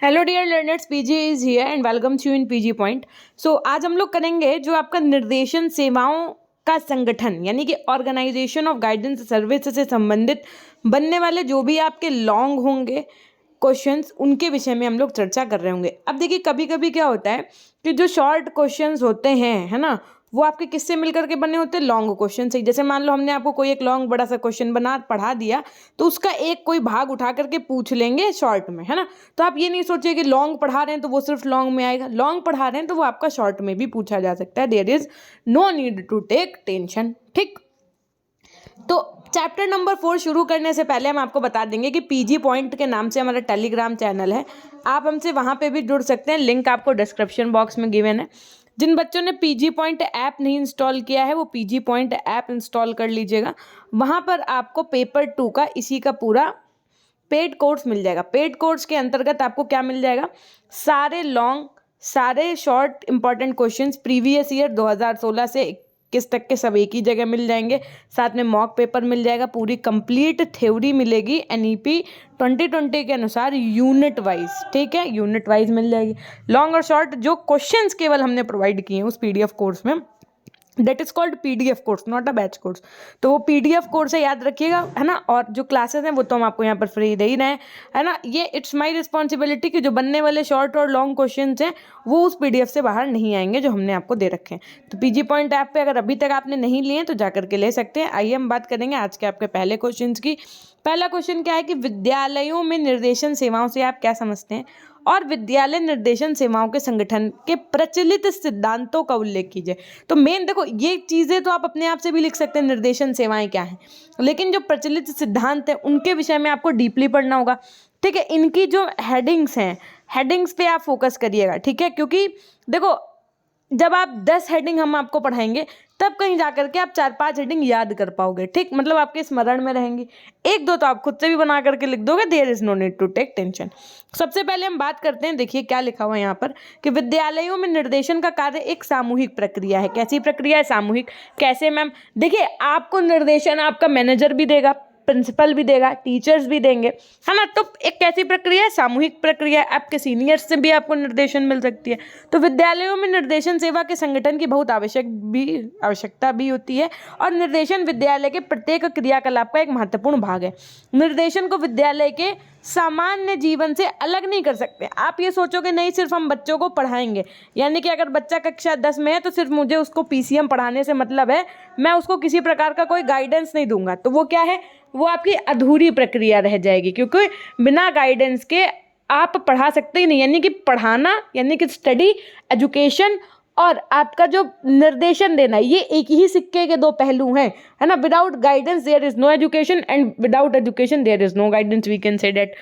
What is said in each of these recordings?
Hello dear learners, PG is here and welcome to in PG point. सो आज हम लोग करेंगे जो आपका निर्देशन सेवाओं का संगठन यानी कि ऑर्गेनाइजेशन ऑफ गाइडेंस सर्विस से संबंधित बनने वाले जो भी आपके लॉन्ग होंगे क्वेश्चंस, उनके विषय में हम लोग चर्चा कर रहे होंगे। अब देखिए, कभी कभी क्या होता है कि जो शॉर्ट क्वेश्चंस होते हैं, है ना, वो आपके किससे मिलकर के बने होते हैं? लॉन्ग क्वेश्चन से। जैसे मान लो हमने आपको कोई एक लॉन्ग बड़ा सा क्वेश्चन बना पढ़ा दिया, तो उसका एक कोई भाग उठा करके पूछ लेंगे शॉर्ट में, है ना। तो आप ये नहीं सोचिए कि लॉन्ग पढ़ा रहे हैं तो वो सिर्फ लॉन्ग में आएगा, लॉन्ग पढ़ा रहे हैं तो वो आपका शॉर्ट में भी पूछा जा सकता है। There is no need to take tension. ठीक, तो चैप्टर नंबर 4 शुरू करने से पहले हम आपको बता देंगे कि पीजी पॉइंट के नाम से हमारा टेलीग्राम चैनल है। आप हमसे वहाँ पे भी जुड़ सकते हैं, लिंक आपको डिस्क्रिप्शन बॉक्स में गिवन है। जिन बच्चों ने पीजी पॉइंट ऐप नहीं इंस्टॉल किया है वो पीजी पॉइंट ऐप इंस्टॉल कर लीजिएगा। वहाँ पर आपको पेपर 2 का इसी का पूरा पेड कोर्स मिल जाएगा। पेड कोर्स के अंतर्गत आपको क्या मिल जाएगा? सारे लॉन्ग, सारे short important questions previous year 2016 से 21 तक के सब एक ही जगह मिल जाएंगे। साथ में मॉक पेपर मिल जाएगा, पूरी कंप्लीट थ्योरी मिलेगी एनईपी 2020 के अनुसार यूनिट वाइज। ठीक है, यूनिट वाइज मिल जाएगी। लॉन्ग और शॉर्ट जो क्वेश्चंस केवल हमने प्रोवाइड किए हैं उस पीडीएफ कोर्स में, that is called PDF course, not a batch course. तो वो पीडीएफ कोर्स है, याद रखिएगा, है ना। और जो क्लासेस हैं वो तो हम आपको यहाँ पर फ्री दे ही रहे हैं, है ना। ये इट्स माय रिस्पॉन्सिबिलिटी कि जो बनने वाले शॉर्ट और लॉन्ग क्वेश्चंस हैं वो उस पीडीएफ से बाहर नहीं आएंगे जो हमने आपको दे रखे हैं। तो पीजी पॉइंट ऐप पे अगर अभी तक आपने नहीं लिए तो जाकर के ले सकते हैं। आइए हम बात करेंगे आज के आपके पहले क्वेश्चन की। पहला क्वेश्चन क्या है कि विद्यालयों में निर्देशन सेवाओं से आप क्या समझते हैं और विद्यालय निर्देशन सेवाओं के संगठन के प्रचलित सिद्धांतों का उल्लेख कीजिए। तो मेन देखो, ये चीज़ें तो आप अपने आप से भी लिख सकते हैं, निर्देशन सेवाएं क्या हैं, लेकिन जो प्रचलित सिद्धांत है उनके विषय में आपको डीपली पढ़ना होगा। ठीक है, इनकी जो हेडिंग्स हैं, हेडिंग्स पे आप फोकस करिएगा। ठीक है, क्योंकि देखो, जब आप 10 हेडिंग हम आपको पढ़ाएंगे तब कहीं जाकर के आप 4-5 हेडिंग याद कर पाओगे। ठीक, मतलब आपके स्मरण में रहेंगी। एक दो तो आप खुद से भी बना करके लिख दोगे। There is no need to take tension. सबसे पहले हम बात करते हैं, देखिए क्या लिखा हुआ है यहाँ पर कि विद्यालयों में निर्देशन का कार्य एक सामूहिक प्रक्रिया है। कैसी प्रक्रिया है? सामूहिक। कैसे मैम? देखिए, आपको निर्देशन आपका मैनेजर भी देगा, प्रिंसिपल भी देगा, टीचर्स भी देंगे, है ना। तो एक कैसी प्रक्रिया है? सामूहिक प्रक्रिया है। आपके सीनियर्स से भी आपको निर्देशन मिल सकती है। तो विद्यालयों में निर्देशन सेवा के संगठन की बहुत आवश्यकता भी होती है और निर्देशन विद्यालय के प्रत्येक क्रियाकलाप का एक महत्वपूर्ण भाग है। निर्देशन को विद्यालय के सामान्य जीवन से अलग नहीं कर सकते। आप ये सोचोगे नहीं सिर्फ हम बच्चों को पढ़ाएंगे, यानी कि अगर बच्चा कक्षा 10 में है तो सिर्फ मुझे उसको पीसीएम पढ़ाने से मतलब है, मैं उसको किसी प्रकार का कोई गाइडेंस नहीं दूंगा, तो वो क्या है? वो आपकी अधूरी प्रक्रिया रह जाएगी, क्योंकि बिना गाइडेंस के आप पढ़ा सकते ही नहीं। यानी कि पढ़ाना यानी कि स्टडी, एजुकेशन और आपका जो निर्देशन देना, ये एक ही सिक्के के दो पहलू हैं, है ना। Without guidance there is no education and without education there is no guidance, we can say that.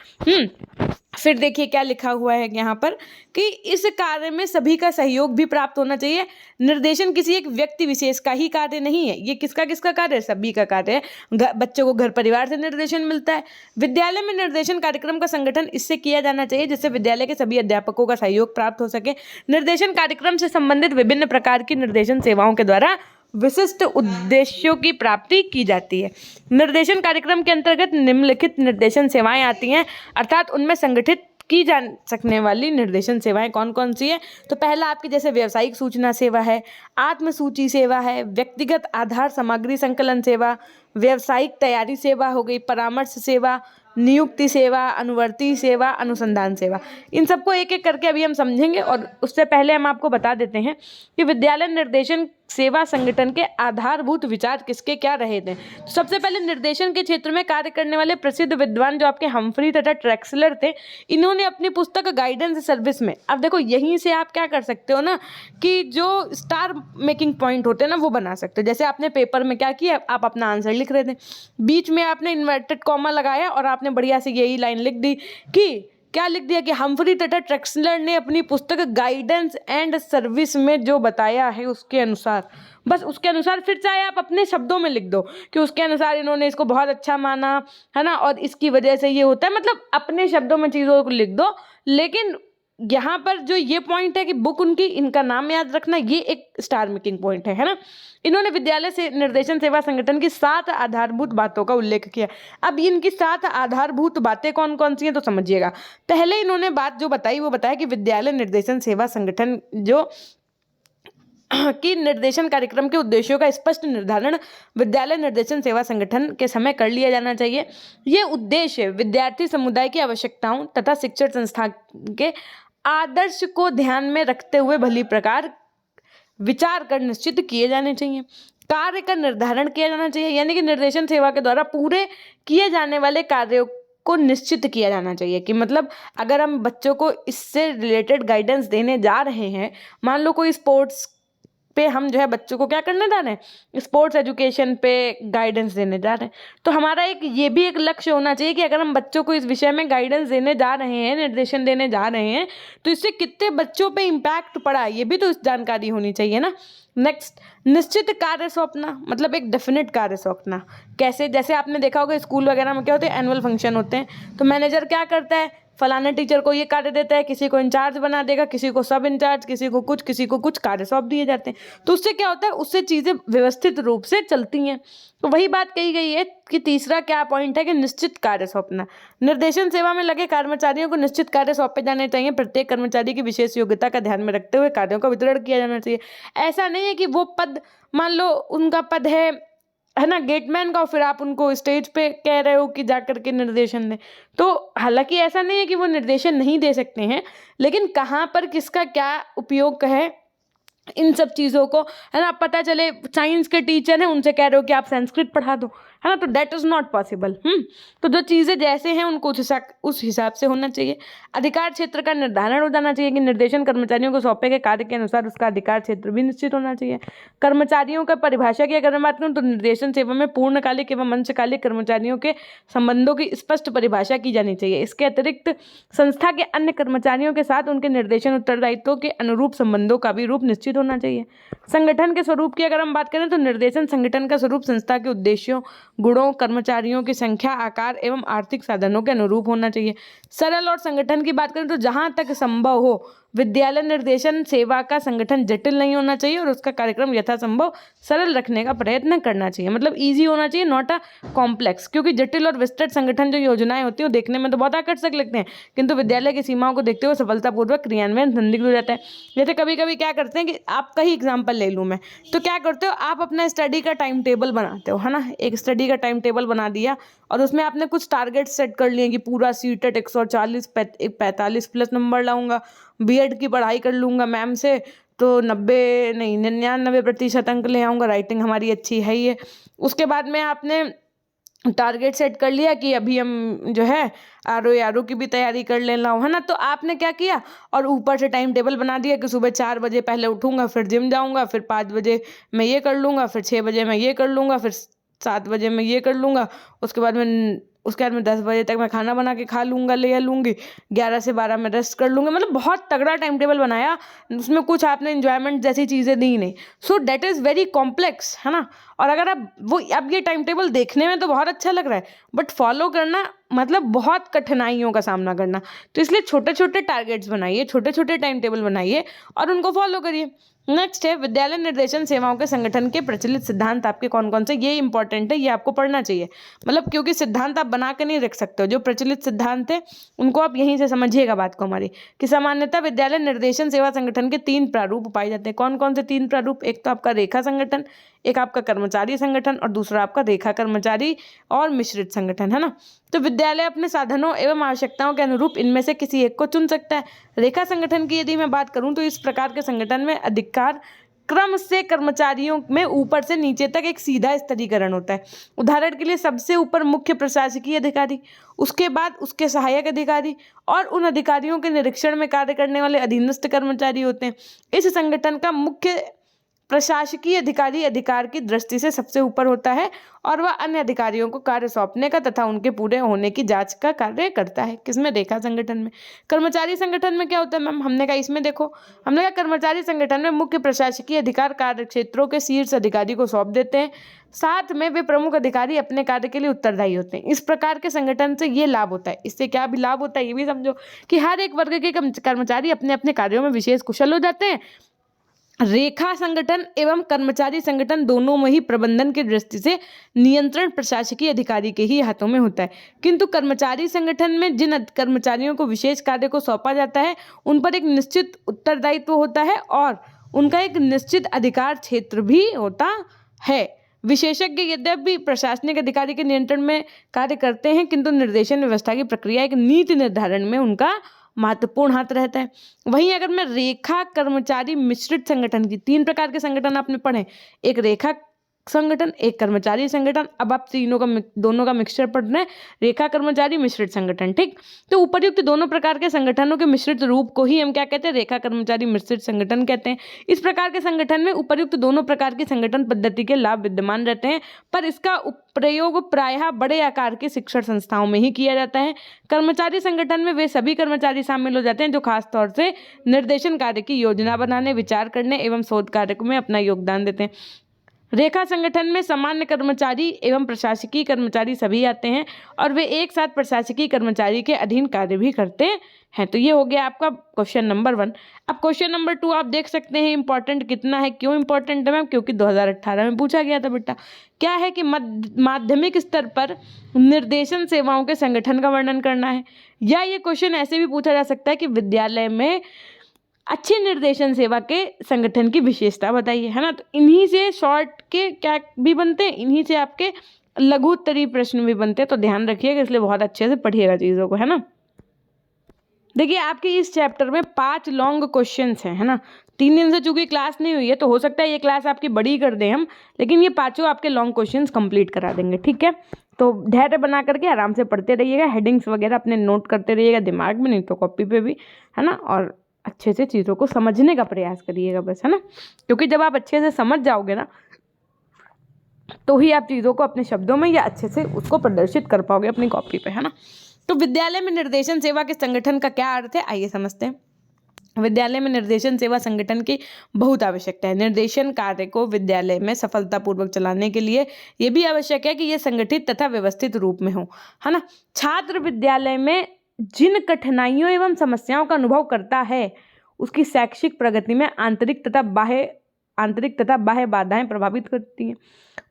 फिर देखिए क्या लिखा हुआ है यहाँ पर कि इस कार्य में सभी का सहयोग भी प्राप्त होना चाहिए। निर्देशन किसी एक व्यक्ति विशेष का ही कार्य नहीं है, ये किसका किसका कार्य है? सभी का कार्य है। बच्चों को घर परिवार से निर्देशन मिलता है। विद्यालय में निर्देशन कार्यक्रम का संगठन इससे किया जाना चाहिए जिससे विद्यालय के सभी अध्यापकों का सहयोग प्राप्त हो सके। निर्देशन कार्यक्रम से संबंधित विभिन्न प्रकार की निर्देशन सेवाओं के द्वारा विशिष्ट उद्देश्यों की प्राप्ति की जाती है। निर्देशन कार्यक्रम के अंतर्गत निम्नलिखित निर्देशन सेवाएं आती हैं, अर्थात उनमें संगठित की जा सकने वाली निर्देशन सेवाएं कौन कौन सी है? तो पहला आपकी जैसे व्यावसायिक सूचना सेवा है, आत्मसूची सेवा है, व्यक्तिगत आधार सामग्री संकलन सेवा, व्यावसायिक तैयारी सेवा हो गई, परामर्श सेवा, नियुक्ति सेवा, अनुवर्ती सेवा, अनुसंधान सेवा। इन सबको एक एक करके अभी हम समझेंगे और उससे पहले हम आपको बता देते हैं कि विद्यालय निर्देशन सेवा संगठन के आधारभूत विचार किसके क्या रहे थे। तो सबसे पहले निर्देशन के क्षेत्र में कार्य करने वाले प्रसिद्ध विद्वान जो आपके हम्फ्री तथा ट्रेक्सलर थे, इन्होंने अपनी पुस्तक गाइडेंस सर्विस में, अब देखो यहीं से आप क्या कर सकते हो ना कि जो स्टार मेकिंग पॉइंट होते हैं ना वो बना सकते हो। जैसे आपने पेपर में क्या किया, आप अपना आंसर लिख रहे थे, बीच में आपने इन्वर्टेड कॉमा लगाया और आपने बढ़िया से यही लाइन लिख दी कि क्या लिख दिया कि हम्फ्री तथा ट्रेक्सलर ने अपनी पुस्तक गाइडेंस एंड सर्विस में जो बताया है उसके अनुसार, बस उसके अनुसार। फिर चाहे आप अपने शब्दों में लिख दो कि उसके अनुसार इन्होंने इसको बहुत अच्छा माना, है ना, और इसकी वजह से ये होता है, मतलब अपने शब्दों में चीज़ों को लिख दो। लेकिन यहाँ पर जो ये पॉइंट है कि बुक उनकी, इनका नाम याद रखना, ये एक स्टार मेकिंग पॉइंट है ना। इन्होंने विद्यालय से निर्देशन सेवा संगठन की 7 आधारभूत बातों का उल्लेख किया। अब इनकी 7 आधारभूत बातें कौन कौन सी हैं तो समझिएगा। पहले इन्होंने बात जो बताई वो बताया कि विद्यालय निर्देशन सेवा संगठन जो कि निर्देशन कार्यक्रम के उद्देश्यों का स्पष्ट निर्धारण विद्यालय निर्देशन सेवा संगठन के समय कर लिया जाना चाहिए। ये उद्देश्य विद्यार्थी समुदाय की आवश्यकताओं तथा शिक्षण संस्था के आदर्श को ध्यान में रखते हुए भली प्रकार विचार कर निश्चित किए जाने चाहिए। कार्य का निर्धारण किया जाना चाहिए, यानी कि निर्देशन सेवा के द्वारा पूरे किए जाने वाले कार्यों को निश्चित किया जाना चाहिए। कि मतलब अगर हम बच्चों को इससे रिलेटेड गाइडेंस देने जा रहे हैं, मान लो कोई स्पोर्ट्स पे हम जो है बच्चों को क्या करने जा रहे हैं, स्पोर्ट्स एजुकेशन पे गाइडेंस देने जा रहे हैं, तो हमारा एक ये भी एक लक्ष्य होना चाहिए कि अगर हम बच्चों को इस विषय में गाइडेंस देने जा रहे हैं, निर्देशन देने जा रहे हैं, तो इससे कितने बच्चों पे इम्पैक्ट पड़ा, ये भी तो जानकारी होनी चाहिए ना। नेक्स्ट, निश्चित कार्य सौंपना, मतलब एक डेफिनेट कार्य सौंपना। कैसे, जैसे आपने देखा होगा स्कूल वगैरह में क्या होते हैं, एनुअल फंक्शन होते हैं, तो मैनेजर क्या करता है, फलाने टीचर को ये कार्य देता है, किसी को इंचार्ज बना देगा, किसी को सब इंचार्ज, किसी को कुछ कार्य सौंप दिए जाते हैं। तो उससे क्या होता है, उससे चीज़ें व्यवस्थित रूप से चलती हैं। तो वही बात कही गई है कि तीसरा क्या पॉइंट है कि निश्चित कार्य सौंपना। निर्देशन सेवा में लगे कर्मचारियों को निश्चित कार्य सौंपे जाने चाहिए। प्रत्येक कर्मचारी की विशेष योग्यता का ध्यान में रखते हुए कार्यों का वितरण किया जाना चाहिए। ऐसा नहीं है कि वो पद, मान लो उनका पद है ना गेटमैन का, और फिर आप उनको स्टेज पे कह रहे हो कि जा करके निर्देशन दें। तो हालांकि ऐसा नहीं है कि वो निर्देशन नहीं दे सकते हैं, लेकिन कहाँ पर किसका क्या उपयोग है, इन सब चीज़ों को है ना पता चले। साइंस के टीचर हैं, उनसे कह रहे हो कि आप संस्कृत पढ़ा दो, है ना, तो दैट इज़ नॉट पॉसिबल। तो जो चीज़ें जैसे हैं उनको उस हिसाब से होना चाहिए। अधिकार क्षेत्र का निर्धारण हो जाना चाहिए कि निर्देशन कर्मचारियों को सौंपे गए कार्य के अनुसार उसका अधिकार क्षेत्र भी निश्चित होना चाहिए। कर्मचारियों का परिभाषा की अगर मैं बात करूँ तो निर्देशन सेवा में पूर्णकालिक एवं अंशकालिक कर्मचारियों के संबंधों की स्पष्ट परिभाषा की जानी चाहिए। इसके अतिरिक्त संस्था के अन्य कर्मचारियों के साथ उनके निर्देशन उत्तरदायित्वों के अनुरूप संबंधों का भी रूप निश्चित होना चाहिए। संगठन के स्वरूप की अगर हम बात करें तो निर्देशन संगठन का स्वरूप संस्था के उद्देश्यों, गुणों, कर्मचारियों की संख्या, आकार एवं आर्थिक साधनों के अनुरूप होना चाहिए। सरल और संगठन की बात करें तो जहां तक संभव हो विद्यालय निर्देशन सेवा का संगठन जटिल नहीं होना चाहिए और उसका कार्यक्रम यथासंभव सरल रखने का प्रयत्न करना चाहिए। मतलब इजी होना चाहिए, नॉट अ कॉम्प्लेक्स। क्योंकि जटिल और विस्तृत संगठन जो योजनाएं होती हैं वो देखने में तो बहुत आकर्षक लगते हैं, किंतु विद्यालय की सीमाओं को देखते हुए सफलतापूर्वक क्रियान्वयन संदिग्ध हो जाता है। जैसे कभी कभी क्या करते हैं कि आपका ही एग्जाम्पल ले लूँ मैं, तो क्या करते हो आप अपना स्टडी का टाइम टेबल बनाते हो, है ना, एक स्टडी का टाइम टेबल बना दिया और उसमें आपने कुछ टारगेट सेट कर लिए कि पूरा सीटेट 140 45 प्लस नंबर लाऊंगा, बीएड की पढ़ाई कर लूँगा मैम से तो 99% अंक ले आऊँगा, राइटिंग हमारी अच्छी है ही है। उसके बाद में आपने टारगेट सेट कर लिया कि अभी हम जो है आरओ की भी तैयारी कर लेना हो, है ना। तो आपने क्या किया और ऊपर से टाइम टेबल बना दिया कि सुबह 4 बजे पहले उठूंगा, फिर जिम जाऊंगा, फिर 5 बजे मैं ये कर लूँगा, फिर 6 बजे मैं ये कर लूँगा, फिर 7 बजे मैं ये कर लूँगा, उसके बाद में 10 बजे तक मैं खाना बना के खा लूँगा, ले लूँगी, 11 से 12 में रेस्ट कर लूँगी। मतलब बहुत तगड़ा टाइम टेबल बनाया, उसमें कुछ आपने इन्जॉयमेंट जैसी चीज़ें दी नहीं। सो डेट इज़ वेरी कॉम्प्लेक्स, है ना। और अगर अब ये टाइम टेबल देखने में तो बहुत अच्छा लग रहा है, बट फॉलो करना मतलब बहुत कठिनाइयों का सामना करना। तो इसलिए छोटे छोटे टारगेट्स बनाइए, छोटे छोटे टाइम टेबल बनाइए और उनको फॉलो करिए। नेक्स्ट है विद्यालय निर्देशन सेवाओं के संगठन के प्रचलित सिद्धांत आपके कौन कौन से, ये इंपॉर्टेंट है, ये आपको पढ़ना चाहिए। मतलब क्योंकि सिद्धांत आप बना के नहीं रख सकते हो, जो प्रचलित सिद्धांत है उनको आप यहीं से समझिएगा बात को हमारी। कि सामान्यतः विद्यालय निर्देशन सेवा संगठन के 3 प्रारूप पाए जाते हैं। कौन कौन से 3 प्रारूप, एक तो आपका रेखा संगठन, एक आपका कर्मचारी संगठन और दूसरा आपका रेखा कर्मचारी और मिश्रित संगठन, है ना। तो विद्यालय अपने साधनों एवं आवश्यकताओं के अनुरूप इनमें से किसी एक को चुन सकता है। रेखा संगठन की यदि मैं बात करूं तो इस प्रकार के संगठन में अधिकार क्रम से कर्मचारियों में ऊपर से नीचे तक एक सीधा स्तरीकरण होता है। उदाहरण के लिए सबसे ऊपर मुख्य प्रशासकीय अधिकारी, उसके बाद उसके सहायक अधिकारी और उन अधिकारियों के निरीक्षण में कार्य करने वाले अधीनस्थ कर्मचारी होते हैं। इस संगठन का मुख्य प्रशासकीय अधिकारी अधिकार की दृष्टि से सबसे ऊपर होता है और वह अन्य अधिकारियों को कार्य सौंपने का तथा उनके पूरे होने की जांच का कार्य करता है। किसमें, रेखा संगठन में। कर्मचारी संगठन में क्या होता है मैम, हमने कहा इसमें देखो, हमने कहा कर्मचारी संगठन में मुख्य प्रशासकीय अधिकार कार्य क्षेत्रों के शीर्ष अधिकारी को सौंप देते हैं साथ में वे प्रमुख अधिकारी अपने कार्य के लिए उत्तरदायी होते हैं। इस प्रकार के संगठन से ये लाभ होता है। इससे क्या भी लाभ होता है ये भी समझो कि हर एक वर्ग के कर्मचारी अपने अपने कार्यों में विशेष कुशल हो जाते हैं। रेखा संगठन एवं कर्मचारी संगठन दोनों में ही प्रबंधन की दृष्टि से नियंत्रण प्रशासकीय अधिकारी के ही हाथों में होता है, किंतु कर्मचारी संगठन में जिन कर्मचारियों को विशेष कार्य को सौंपा जाता है उन पर एक निश्चित उत्तरदायित्व होता है और उनका एक निश्चित अधिकार क्षेत्र भी होता है। विशेषज्ञ यद्यपि प्रशासनिक अधिकारी के नियंत्रण में कार्य करते हैं, किंतु निर्देशन व्यवस्था की प्रक्रिया एक नीति निर्धारण में उनका महत्वपूर्ण हाथ रहता है। वहीं अगर मैं रेखा कर्मचारी मिश्रित संगठन की, 3 प्रकार के संगठन आपने पढ़े, एक रेखा संगठन, एक कर्मचारी संगठन, अब आप दोनों का मिक्सचर पढ़ रहे हैं, रेखा कर्मचारी मिश्रित संगठन। ठीक, तो उपर्युक्त दोनों प्रकार के संगठनों के मिश्रित रूप को ही हम क्या कहते हैं, रेखा कर्मचारी मिश्रित संगठन कहते हैं। इस प्रकार के संगठन में उपर्युक्त दोनों प्रकार की संगठन पद्धति के लाभ विद्यमान रहते हैं, पर इसका प्रयोग प्रायः बड़े आकार की शिक्षण संस्थाओं में ही किया जाता है। कर्मचारी संगठन में वे सभी कर्मचारी शामिल हो जाते हैं जो खास तौर से निर्देशन कार्य की योजना बनाने, विचार करने एवं शोध कार्य में अपना योगदान देते हैं। रेखा संगठन में सामान्य कर्मचारी एवं प्रशासकीय कर्मचारी सभी आते हैं और वे एक साथ प्रशासकीय कर्मचारी के अधीन कार्य भी करते हैं। तो ये हो गया आपका क्वेश्चन नंबर 1। अब क्वेश्चन नंबर 2 आप देख सकते हैं इंपॉर्टेंट कितना है। क्यों इंपॉर्टेंट है मैम? क्योंकि 2018 में पूछा गया था बेटा। क्या है कि माध्यमिक स्तर पर निर्देशन सेवाओं के संगठन का वर्णन करना है, या ये क्वेश्चन ऐसे भी पूछा जा सकता है कि विद्यालय में अच्छे निर्देशन सेवा के संगठन की विशेषता बताइए, है ना। तो इन्हीं से शॉर्ट के क्या भी बनते हैं, इन्हीं से आपके लघु उत्तरीय प्रश्न भी बनते हैं। तो ध्यान रखिएगा, इसलिए बहुत अच्छे से पढ़िएगा चीज़ों को, है ना। देखिए आपके इस चैप्टर में 5 लॉन्ग क्वेश्चंस हैं, है ना। 3 दिन से चूंकि क्लास नहीं हुई है तो हो सकता है ये क्लास आपकी बड़ी कर दें हम, लेकिन ये 5 आपके लॉन्ग क्वेश्चंस कंप्लीट करा देंगे, ठीक है। तो धैर्य बना करके आराम से पढ़ते रहिएगा, हेडिंग्स वगैरह अपने नोट करते रहिएगा दिमाग में, नहीं तो कॉपी पे भी, है ना। और अच्छे से चीज़ों को समझने का प्रयास करिएगा बस, है ना। क्योंकि जब आप अच्छे से समझ जाओगे ना तो ही आप चीज़ों को अपने शब्दों में या अच्छे से उसको प्रदर्शित कर पाओगे अपनी कॉपी पे, है ना। तो विद्यालय में निर्देशन सेवा के संगठन का क्या अर्थ है, आइए समझते हैं। विद्यालय में निर्देशन सेवा संगठन की बहुत आवश्यकता है। निर्देशन कार्य को विद्यालय में सफलतापूर्वक चलाने के लिए ये भी आवश्यक है कि ये संगठित तथा व्यवस्थित रूप में हो, है ना। छात्र विद्यालय में जिन कठिनाइयों एवं समस्याओं का अनुभव करता है उसकी शैक्षिक प्रगति में आंतरिक तथा बाह्य बाधाएं प्रभावित करती हैं।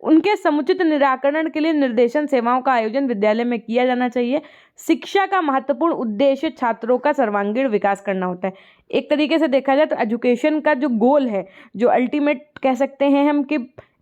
उनके समुचित निराकरण के लिए निर्देशन सेवाओं का आयोजन विद्यालय में किया जाना चाहिए। शिक्षा का महत्वपूर्ण उद्देश्य छात्रों का सर्वांगीण विकास करना होता है। एक तरीके से देखा जाए तो एजुकेशन का जो गोल है, जो अल्टीमेट कह सकते हैं हम कि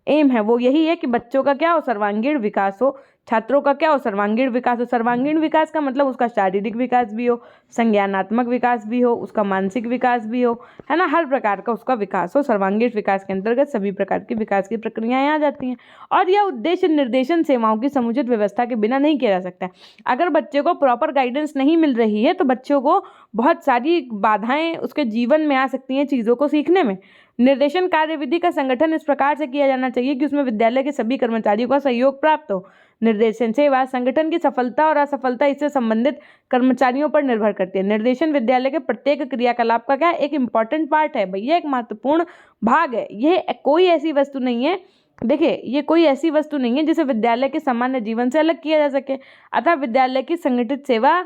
एम है, वो यही है कि बच्चों का क्या हो, सर्वांगीण विकास हो, छात्रों का क्या हो, सर्वांगीण विकास हो। सर्वांगीण विकास का मतलब उसका शारीरिक विकास भी हो, संज्ञानात्मक विकास भी हो, उसका मानसिक विकास भी हो, है ना। हर प्रकार का उसका विकास हो। सर्वांगीण विकास के अंतर्गत सभी प्रकार की विकास की प्रक्रियाएं आ जाती हैं और यह उद्देश्य निर्देशन सेवाओं की समुचित व्यवस्था के बिना नहीं किया जा सकता है। अगर बच्चे को प्रॉपर गाइडेंस नहीं मिल रही है तो बच्चों को बहुत सारी बाधाएं उसके जीवन में आ सकती हैं चीज़ों को सीखने में। निर्देशन कार्यविधि का संगठन इस प्रकार से किया जाना चाहिए कि उसमें विद्यालय के सभी कर्मचारियों का सहयोग प्राप्त हो। निर्देशन सेवा संगठन की सफलता और असफलता इससे संबंधित कर्मचारियों पर निर्भर करती है। निर्देशन विद्यालय के प्रत्येक क्रियाकलाप का क्या है, एक इंपॉर्टेंट पार्ट है भैया, एक महत्वपूर्ण भाग है। यह कोई ऐसी वस्तु नहीं है, देखिए ये कोई ऐसी वस्तु नहीं है जिसे विद्यालय के सामान्य जीवन से अलग किया जा सके। अतः विद्यालय की संगठित सेवा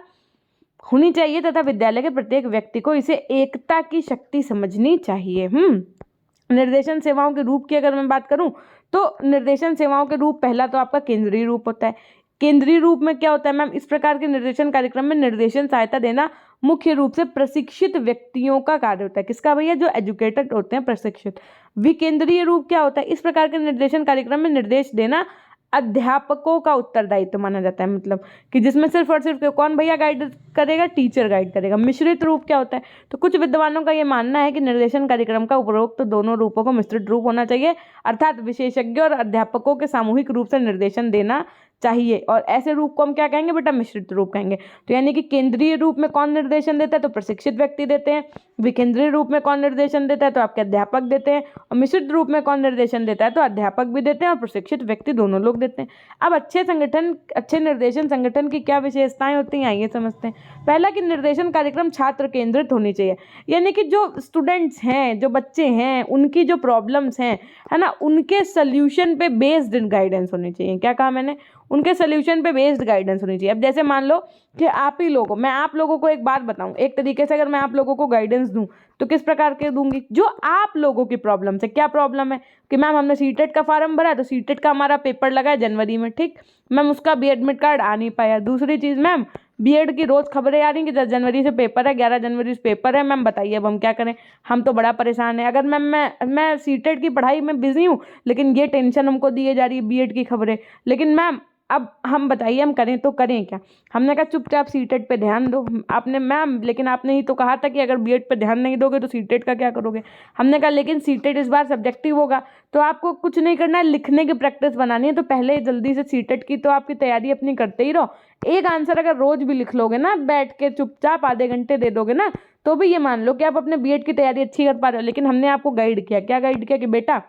होनी चाहिए तथा विद्यालय के प्रत्येक व्यक्ति को इसे एकता की शक्ति समझनी चाहिए। निर्देशन सेवाओं के रूप की अगर मैं बात करूं तो निर्देशन सेवाओं के रूप, पहला तो आपका केंद्रीय रूप होता है। केंद्रीय रूप में क्या होता है मैम, इस प्रकार के निर्देशन कार्यक्रम में निर्देशन सहायता देना मुख्य रूप से प्रशिक्षित व्यक्तियों का कार्य होता है। किसका भैया, जो एजुकेटेड होते हैं, प्रशिक्षित। विकेंद्रीय रूप क्या होता है, इस प्रकार के निर्देशन कार्यक्रम में निर्देश देना अध्यापकों का उत्तरदायित्व माना जाता है। मतलब कि जिसमें सिर्फ और सिर्फ कौन भैया गाइड करेगा, टीचर गाइड करेगा। मिश्रित रूप क्या होता है, तो कुछ विद्वानों का ये मानना है कि निर्देशन कार्यक्रम का उपरोक्त दोनों रूपों का मिश्रित रूप होना चाहिए, अर्थात विशेषज्ञ और अध्यापकों के सामूहिक रूप से निर्देशन देना चाहिए। और ऐसे रूप को हम क्या कहेंगे बेटा? मिश्रित रूप कहेंगे। तो यानी कि केंद्रीय रूप में कौन निर्देशन देता है? तो प्रशिक्षित व्यक्ति देते हैं। विकेंद्रीय रूप में कौन निर्देशन देता है? तो आपके अध्यापक देते हैं। और मिश्रित रूप में कौन निर्देशन देता है? तो अध्यापक भी देते हैं और प्रशिक्षित व्यक्ति दोनों लोग देते हैं। अब अच्छे निर्देशन संगठन की क्या विशेषताएं होती हैं, आइए समझते हैं। पहला कि निर्देशन कार्यक्रम छात्र केंद्रित होनी चाहिए, यानी कि जो स्टूडेंट्स हैं, जो बच्चे हैं, उनकी जो प्रॉब्लम्स हैं, है ना, उनके सोल्यूशन पे बेस्ड गाइडेंस होनी चाहिए। क्या कहा मैंने? उनके सोल्यूशन पे बेस्ड गाइडेंस होनी चाहिए। अब जैसे मान लो कि मैं आप लोगों को एक बात बताऊं, एक तरीके से अगर मैं आप लोगों को गाइडेंस दूं तो किस प्रकार के दूंगी? जो आप लोगों की प्रॉब्लम है। क्या प्रॉब्लम है? कि मैम हमने सीटेट का फॉर्म भरा, तो सीटेट का हमारा पेपर लगा है जनवरी में, ठीक, मैम उसका बी एडमिट कार्ड आ नहीं पाया। दूसरी चीज़ मैम, बीएड की रोज़ खबरें आ रही कि 10 जनवरी से पेपर है, 11 जनवरी से पेपर है, मैम बताइए अब हम क्या करें? हम तो बड़ा परेशान है। अगर मैम मैं सीटेट की पढ़ाई में बिजी हूँ, लेकिन ये टेंशन हमको दिए जा रही है बीएड की खबरें, लेकिन मैम अब हम बताइए हम करें तो करें क्या? हमने कहा चुपचाप सीटेट पे ध्यान दो। आपने मैम, लेकिन आपने ही तो कहा था कि अगर बीएड पे ध्यान नहीं दोगे तो सीटेट का क्या करोगे? हमने कहा लेकिन सीटेट इस बार सब्जेक्टिव होगा, तो आपको कुछ नहीं करना है, लिखने की प्रैक्टिस बनानी है। तो पहले जल्दी से सीटेट की तो आपकी तैयारी अपनी करते ही रहो। एक आंसर अगर रोज भी लिख लोगे ना, बैठ के चुपचाप आधे घंटे दे दोगे ना, तो भी ये मान लो कि आप अपने बीएड की तैयारी अच्छी कर पा रहे हो। लेकिन हमने आपको गाइड किया, क्या गाइड किया? कि बेटा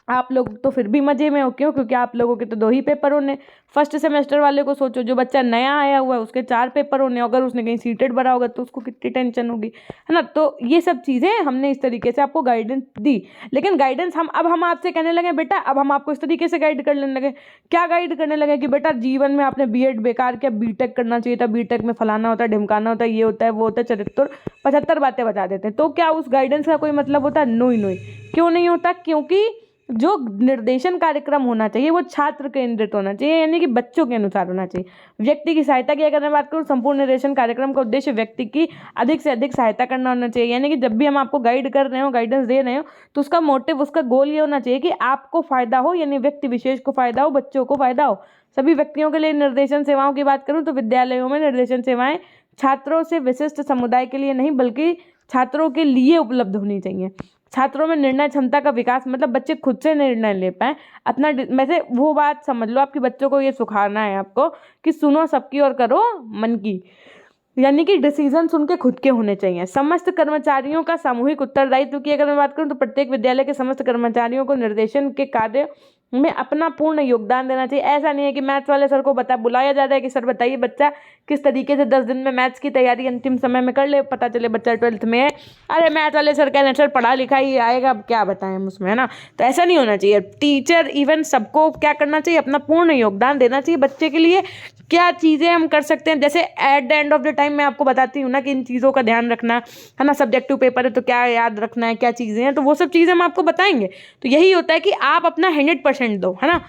आप लोग तो फिर भी मजे में हो। क्यों? क्योंकि आप लोगों के तो 2 ही पेपर होने। फर्स्ट सेमेस्टर वाले को सोचो, जो बच्चा नया आया हुआ है उसके 4 पेपर होने, अगर उसने कहीं सीटेट भरा होगा तो उसको कितनी टेंशन होगी, है ना। तो ये सब चीज़ें हमने इस तरीके से आपको गाइडेंस दी। लेकिन गाइडेंस हम आपसे कहने लगे बेटा, अब हम आपको इस तरीके से गाइड करने लगे। क्या गाइड करने लगे? कि बेटा जीवन में आपने बीएड बेकार किया, बीटेक करना चाहिए था, बीटेक में फलाना होता है, ढिमकाना होता है, ये होता है, वो होता है, चरित्र 75 बातें बता देते हैं। तो क्या उस गाइडेंस का कोई मतलब होता है? नो ही नो। क्यों नहीं होता? क्योंकि जो निर्देशन कार्यक्रम होना चाहिए वो छात्र केंद्रित होना चाहिए, यानी कि बच्चों के अनुसार होना चाहिए। व्यक्ति की सहायता की अगर मैं बात करूँ, संपूर्ण निर्देशन कार्यक्रम का उद्देश्य व्यक्ति की अधिक से अधिक सहायता करना होना चाहिए। यानी कि जब भी हम आपको गाइड कर रहे हो, गाइडेंस दे रहे हो, तो उसका मोटिव, उसका गोल ये होना चाहिए कि आपको फायदा हो, यानी व्यक्ति विशेष को फायदा हो, बच्चों को फायदा हो। सभी व्यक्तियों के लिए निर्देशन सेवाओं की बात करूँ तो विद्यालयों में निर्देशन सेवाएं छात्रों से विशिष्ट समुदाय के लिए नहीं बल्कि छात्रों के लिए उपलब्ध होनी चाहिए। छात्रों में निर्णय क्षमता का विकास, मतलब बच्चे खुद से निर्णय ले पाए अपना। वैसे वो बात समझ लो, आपके बच्चों को ये सिखाना है आपको कि सुनो सबकी और करो मन की, यानी कि डिसीजन उनके खुद के होने चाहिए। समस्त कर्मचारियों का सामूहिक उत्तरदायित्व की अगर मैं बात करूं तो प्रत्येक विद्यालय के समस्त कर्मचारियों को निर्देशन के कार्य में अपना पूर्ण योगदान देना चाहिए। ऐसा नहीं है कि मैथ्स वाले सर को बुलाया जाता है कि सर बताइए बच्चा किस तरीके से 10 दिन में मैथ्स की तैयारी अंतिम समय में कर ले, पता चले बच्चा 12th में है, अरे मैथ वाले सर कह रहे हैं सर पढ़ा लिखा ही आएगा, अब क्या बताएं हम उसमें, है ना। तो ऐसा नहीं होना चाहिए। टीचर इवन सबको क्या करना चाहिए? अपना पूर्ण योगदान देना चाहिए बच्चे के लिए। क्या चीज़ें हम कर सकते हैं, जैसे at the end of the time मैं आपको बताती हूँ ना कि इन चीज़ों का ध्यान रखना, है ना। सब्जेक्टिव पेपर है तो क्या याद रखना है, क्या चीज़ें हैं, तो वो सब चीज़ें हम आपको बताएंगे। तो यही होता है कि आप अपना 100% दो, है ना।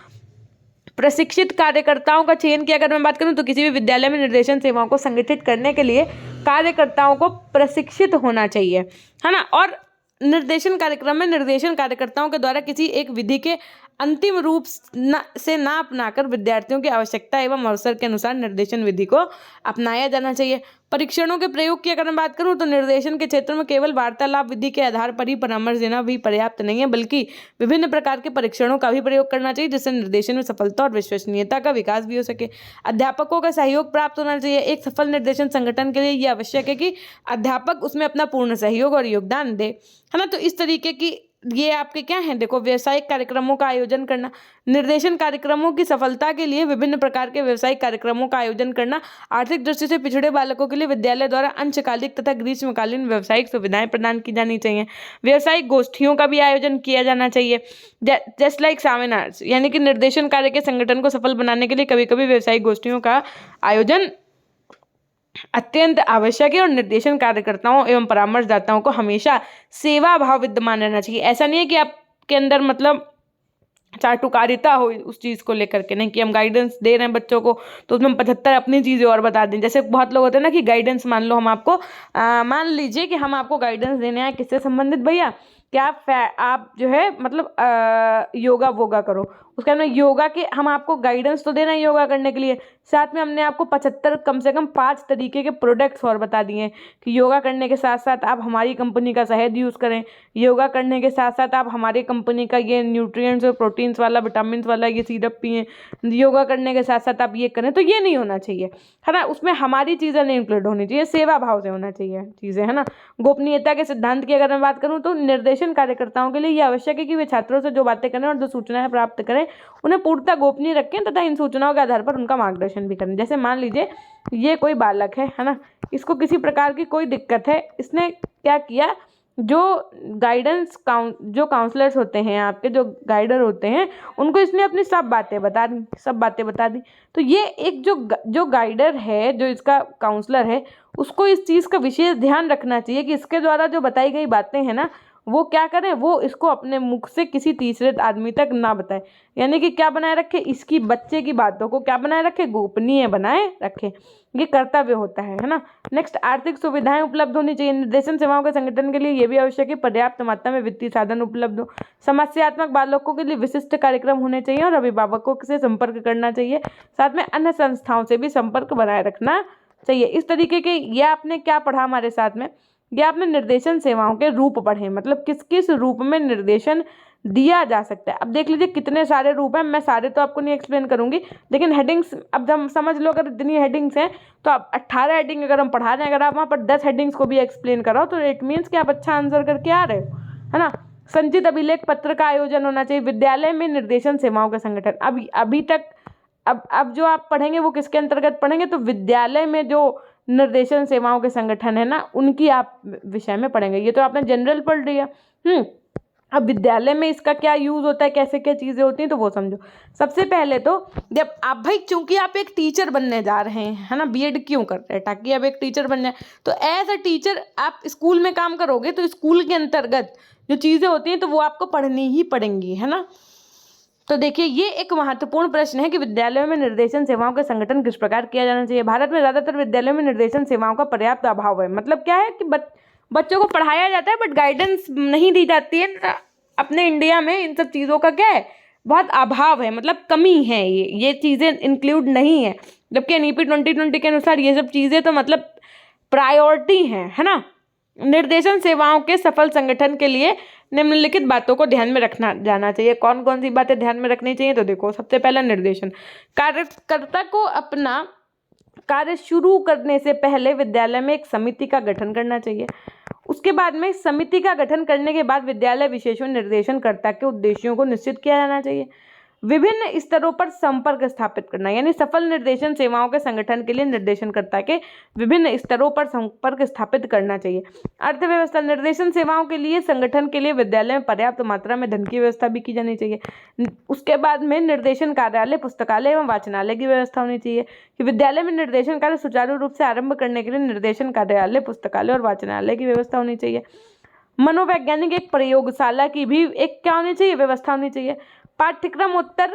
प्रशिक्षित कार्यकर्ताओं का चयन की अगर मैं बात करूं तो किसी भी विद्यालय में निर्देशन सेवाओं को संगठित करने के लिए कार्यकर्ताओं को प्रशिक्षित होना चाहिए, है ना। और निर्देशन कार्यक्रम में निर्देशन कार्यकर्ताओं के द्वारा किसी एक विधि के अंतिम रूप से ना अपनाकर विद्यार्थियों की आवश्यकता एवं अवसर के अनुसार निर्देशन विधि को अपनाया जाना चाहिए। परीक्षणों के प्रयोग की अगर मैं बात करूं तो निर्देशन के क्षेत्र में केवल वार्तालाप विधि के आधार पर ही परामर्श देना भी पर्याप्त नहीं है, बल्कि विभिन्न प्रकार के परीक्षणों का भी प्रयोग करना चाहिए जिससे निर्देशन में सफलता और विश्वसनीयता का विकास भी हो सके। अध्यापकों का सहयोग प्राप्त होना चाहिए। एक सफल निर्देशन संगठन के लिए यह आवश्यक है कि अध्यापक उसमें अपना पूर्ण सहयोग और योगदान दे, है ना। तो इस तरीके की ये आपके क्या हैं, देखो, व्यावसायिक कार्यक्रमों का आयोजन करना। निर्देशन कार्यक्रमों की सफलता के लिए विभिन्न प्रकार के व्यावसायिक कार्यक्रमों का आयोजन करना। आर्थिक दृष्टि से पिछड़े बालकों के लिए विद्यालय द्वारा अंशकालिक तथा ग्रीष्मकालीन व्यावसायिक सुविधाएं प्रदान की जानी चाहिए। व्यावसायिक गोष्ठियों का भी आयोजन किया जाना चाहिए, जस्ट लाइक सेमिनार्स, यानी कि निर्देशन कार्य के संगठन को सफल बनाने के लिए कभी कभी व्यावसायिक गोष्ठियों का आयोजन अत्यंत आवश्यक है। और निर्देशन कार्यकर्ताओं एवं परामर्शदाताओं को हमेशा सेवा भाव विद्यमान रहना चाहिए। ऐसा नहीं है कि आपके अंदर मतलब चाटुकारिता हो उस चीज़ को लेकर के, नहीं कि हम गाइडेंस दे रहे हैं बच्चों को तो उसमें हम 75 अपनी चीज़ें और बता दें। जैसे बहुत लोग होते हैं ना कि गाइडेंस मान लो हम आपको मान लीजिए कि हम आपको गाइडेंस देने आए किससे संबंधित भैया, कि आप जो है मतलब योगा वोगा करो। उसके बाद में योगा के हम आपको गाइडेंस तो दे रहे हैं योगा करने के लिए, साथ में हमने आपको 75 कम से कम 5 तरीके के प्रोडक्ट्स और बता दिए हैं कि योगा करने के साथ साथ आप हमारी कंपनी का शहद यूज़ करें, योगा करने के साथ साथ आप हमारी कंपनी का ये न्यूट्रिएंट्स और प्रोटीन्स वाला विटामिन वाला ये सिरप पिएँ, योगा करने के साथ साथ आप ये करें। तो ये नहीं होना चाहिए, है ना। उसमें हमारी चीज़ें नहीं इंक्लूड होनी चाहिए, सेवा भाव से होना चाहिए चीज़ें, है ना। गोपनीयता के सिद्धांत की अगर मैं बात करूँ तो निर्देशन कार्यकर्ताओं के लिए ये आवश्यक है कि वे छात्रों से जो बातें करें और जो सूचनाएं प्राप्त करें उन्हें पूर्णतः गोपनीय रखें तथा इन सूचनाओं के आधार पर उनका मार्गदर्शन भी करें। जैसे मान लीजिए ये कोई बालक है ना, इसको किसी प्रकार की कोई दिक्कत है, इसने क्या किया, जो जो काउंसलर्स होते हैं, आपके जो गाइडर होते हैं, उनको इसने अपनी सब बातें बता दी। तो ये एक जो गाइडर है, जो इसका काउंसलर है, उसको इस चीज़ का विशेष ध्यान रखना चाहिए कि इसके द्वारा जो बताई गई बातें हैं ना, वो क्या करें, वो इसको अपने मुख से किसी तीसरे आदमी तक ना बताए। यानी कि क्या बनाए रखे, इसकी बच्चे की बातों को क्या बनाए रखे, गोपनीय बनाए रखे। ये कर्तव्य होता है ना। नेक्स्ट, आर्थिक सुविधाएं उपलब्ध होनी चाहिए। निर्देशन सेवाओं के संगठन के लिए ये भी आवश्यक है पर्याप्त मात्रा में वित्तीय साधन उपलब्ध हो। समस्यात्मक बालकों के लिए विशिष्ट कार्यक्रम होने चाहिए और अभिभावकों से संपर्क करना चाहिए। साथ में अन्य संस्थाओं से भी संपर्क बनाए रखना चाहिए। इस तरीके के ये आपने क्या पढ़ा हमारे साथ में, ये आपने निर्देशन सेवाओं के रूप पढ़े, मतलब किस किस रूप में निर्देशन दिया जा सकता है। अब देख लीजिए कितने सारे रूप हैं, मैं सारे तो आपको नहीं एक्सप्लेन करूंगी, लेकिन हेडिंग्स अब हम समझ लो, अगर इतनी हेडिंग्स हैं तो आप 18 हेडिंग अगर हम पढ़ा रहे हैं, अगर आप वहाँ पर 10 हेडिंग्स को भी एक्सप्लेन कराओ तो इट मीन्स कि आप अच्छा आंसर करके आ रहे हो, है ना। संचित अभिलेख पत्र का आयोजन होना चाहिए। विद्यालय में निर्देशन सेवाओं का संगठन, अभी तक अब जो आप पढ़ेंगे वो किसके अंतर्गत पढ़ेंगे, तो विद्यालय में जो निर्देशन सेवाओं के संगठन है ना, उनकी आप विषय में पढ़ेंगे। ये तो आपने जनरल पढ़ लिया। अब विद्यालय में इसका क्या यूज़ होता है, कैसे क्या चीज़ें होती हैं, तो वो समझो। सबसे पहले तो जब आप भाई, चूंकि आप एक टीचर बनने जा रहे हैं, है ना, बीएड क्यों कर रहे हैं, ताकि आप एक टीचर बन जाए। तो एज अ टीचर आप स्कूल में काम करोगे तो स्कूल के अंतर्गत जो चीज़ें होती हैं तो वो आपको पढ़नी ही पड़ेंगी, है ना। तो देखिए ये एक महत्वपूर्ण प्रश्न है कि विद्यालयों में निर्देशन सेवाओं का संगठन किस प्रकार किया जाना चाहिए। भारत में ज़्यादातर विद्यालयों में निर्देशन सेवाओं का पर्याप्त अभाव है। मतलब क्या है कि बच्चों को पढ़ाया जाता है बट गाइडेंस नहीं दी जाती है। अपने इंडिया में इन सब चीज़ों का क्या है, बहुत अभाव है, मतलब कमी है। ये चीज़ें इंक्लूड नहीं है, जबकि एनईपी 2020 के अनुसार ये सब चीज़ें तो मतलब प्रायोरिटी हैं, है ना। निर्देशन सेवाओं के सफल संगठन के लिए निम्नलिखित बातों को ध्यान में रखना जाना चाहिए। कौन कौन सी बातें ध्यान में रखनी चाहिए, तो देखो सबसे पहला निर्देशन, कार्यकर्ता को अपना कार्य शुरू करने से पहले विद्यालय में एक समिति का गठन करना चाहिए। उसके बाद में समिति का गठन करने के बाद विद्यालय विशेषों निर्देशनकर्ता के उद्देश्यों को निश्चित किया जाना चाहिए। विभिन्न स्तरों पर संपर्क स्थापित करना, यानी सफल निर्देशन सेवाओं के संगठन के लिए निर्देशनकर्ता के विभिन्न स्तरों पर संपर्क स्थापित करना चाहिए। अर्थव्यवस्था, निर्देशन सेवाओं के लिए संगठन के लिए विद्यालय में पर्याप्त मात्रा में धन की व्यवस्था भी की जानी चाहिए। उसके बाद में निर्देशन कार्यालय, पुस्तकालय एवं वाचनालय की व्यवस्था होनी चाहिए कि विद्यालय में निर्देशन कार्य सुचारू रूप से आरंभ करने के लिए निर्देशन कार्यालय, पुस्तकालय और वाचनालय की व्यवस्था होनी चाहिए। मनोवैज्ञानिक एक प्रयोगशाला की भी एक क्या होनी चाहिए, व्यवस्था होनी चाहिए। पाठ्यक्रम उत्तर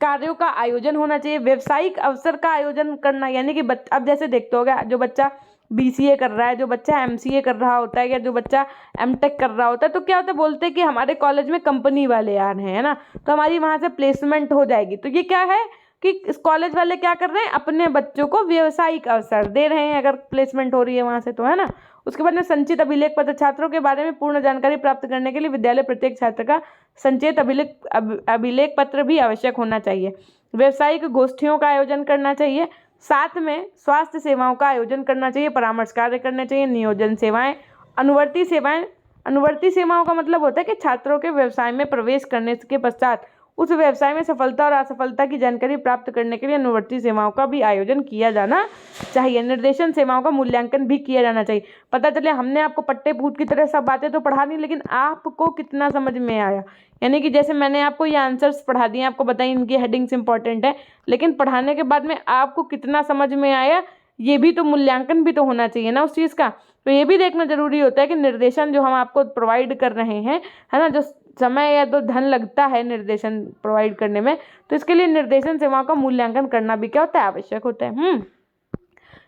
कार्यों का आयोजन होना चाहिए। व्यावसायिक अवसर का आयोजन करना, यानी कि अब जैसे देखते हो गया, जो बच्चा बीसीए कर रहा है, जो बच्चा एमसीए कर रहा होता है, या जो बच्चा एमटेक कर रहा होता है, तो क्या होता है, बोलते हैं कि हमारे कॉलेज में कंपनी वाले आ रहे हैं, है ना, तो हमारी वहाँ से प्लेसमेंट हो जाएगी। तो ये क्या है कि इस कॉलेज वाले क्या कर रहे हैं, अपने बच्चों को व्यावसायिक अवसर दे रहे हैं, अगर प्लेसमेंट हो रही है वहाँ से, तो है ना। उसके बाद में संचित अभिलेख पत्र, छात्रों के बारे में पूर्ण जानकारी प्राप्त करने के लिए विद्यालय प्रत्येक छात्र का संचित अभिलेख पत्र भी आवश्यक होना चाहिए। व्यावसायिक गोष्ठियों का आयोजन करना चाहिए। साथ में स्वास्थ्य सेवाओं का आयोजन करना चाहिए, परामर्श कार्य करने चाहिए, नियोजन सेवाएं, अनुवर्ती सेवाएं। अनुवर्ती सेवाओं का मतलब होता है कि छात्रों के व्यवसाय में प्रवेश करने के पश्चात उस व्यवसाय में सफलता और असफलता की जानकारी प्राप्त करने के लिए अनुवर्ती सेवाओं का भी आयोजन किया जाना चाहिए। निर्देशन सेवाओं का मूल्यांकन भी किया जाना चाहिए। पता चले हमने आपको पट्टे पूत की तरह सब बातें तो पढ़ा दी, लेकिन आपको कितना समझ में आया, यानी कि जैसे मैंने आपको ये आंसर्स पढ़ा दिए, आपको बताइए इनकी हेडिंग्स इंपॉर्टेंट है, लेकिन पढ़ाने के बाद में आपको कितना समझ में आया, ये भी तो मूल्यांकन भी तो होना चाहिए ना उस चीज़ का। तो ये भी देखना जरूरी होता है कि निर्देशन जो हम आपको प्रोवाइड कर रहे हैं, है ना, जो समय या तो धन लगता है निर्देशन प्रोवाइड करने में, तो इसके लिए निर्देशन सेवाओं का मूल्यांकन करना भी क्या होता है, आवश्यक होता है।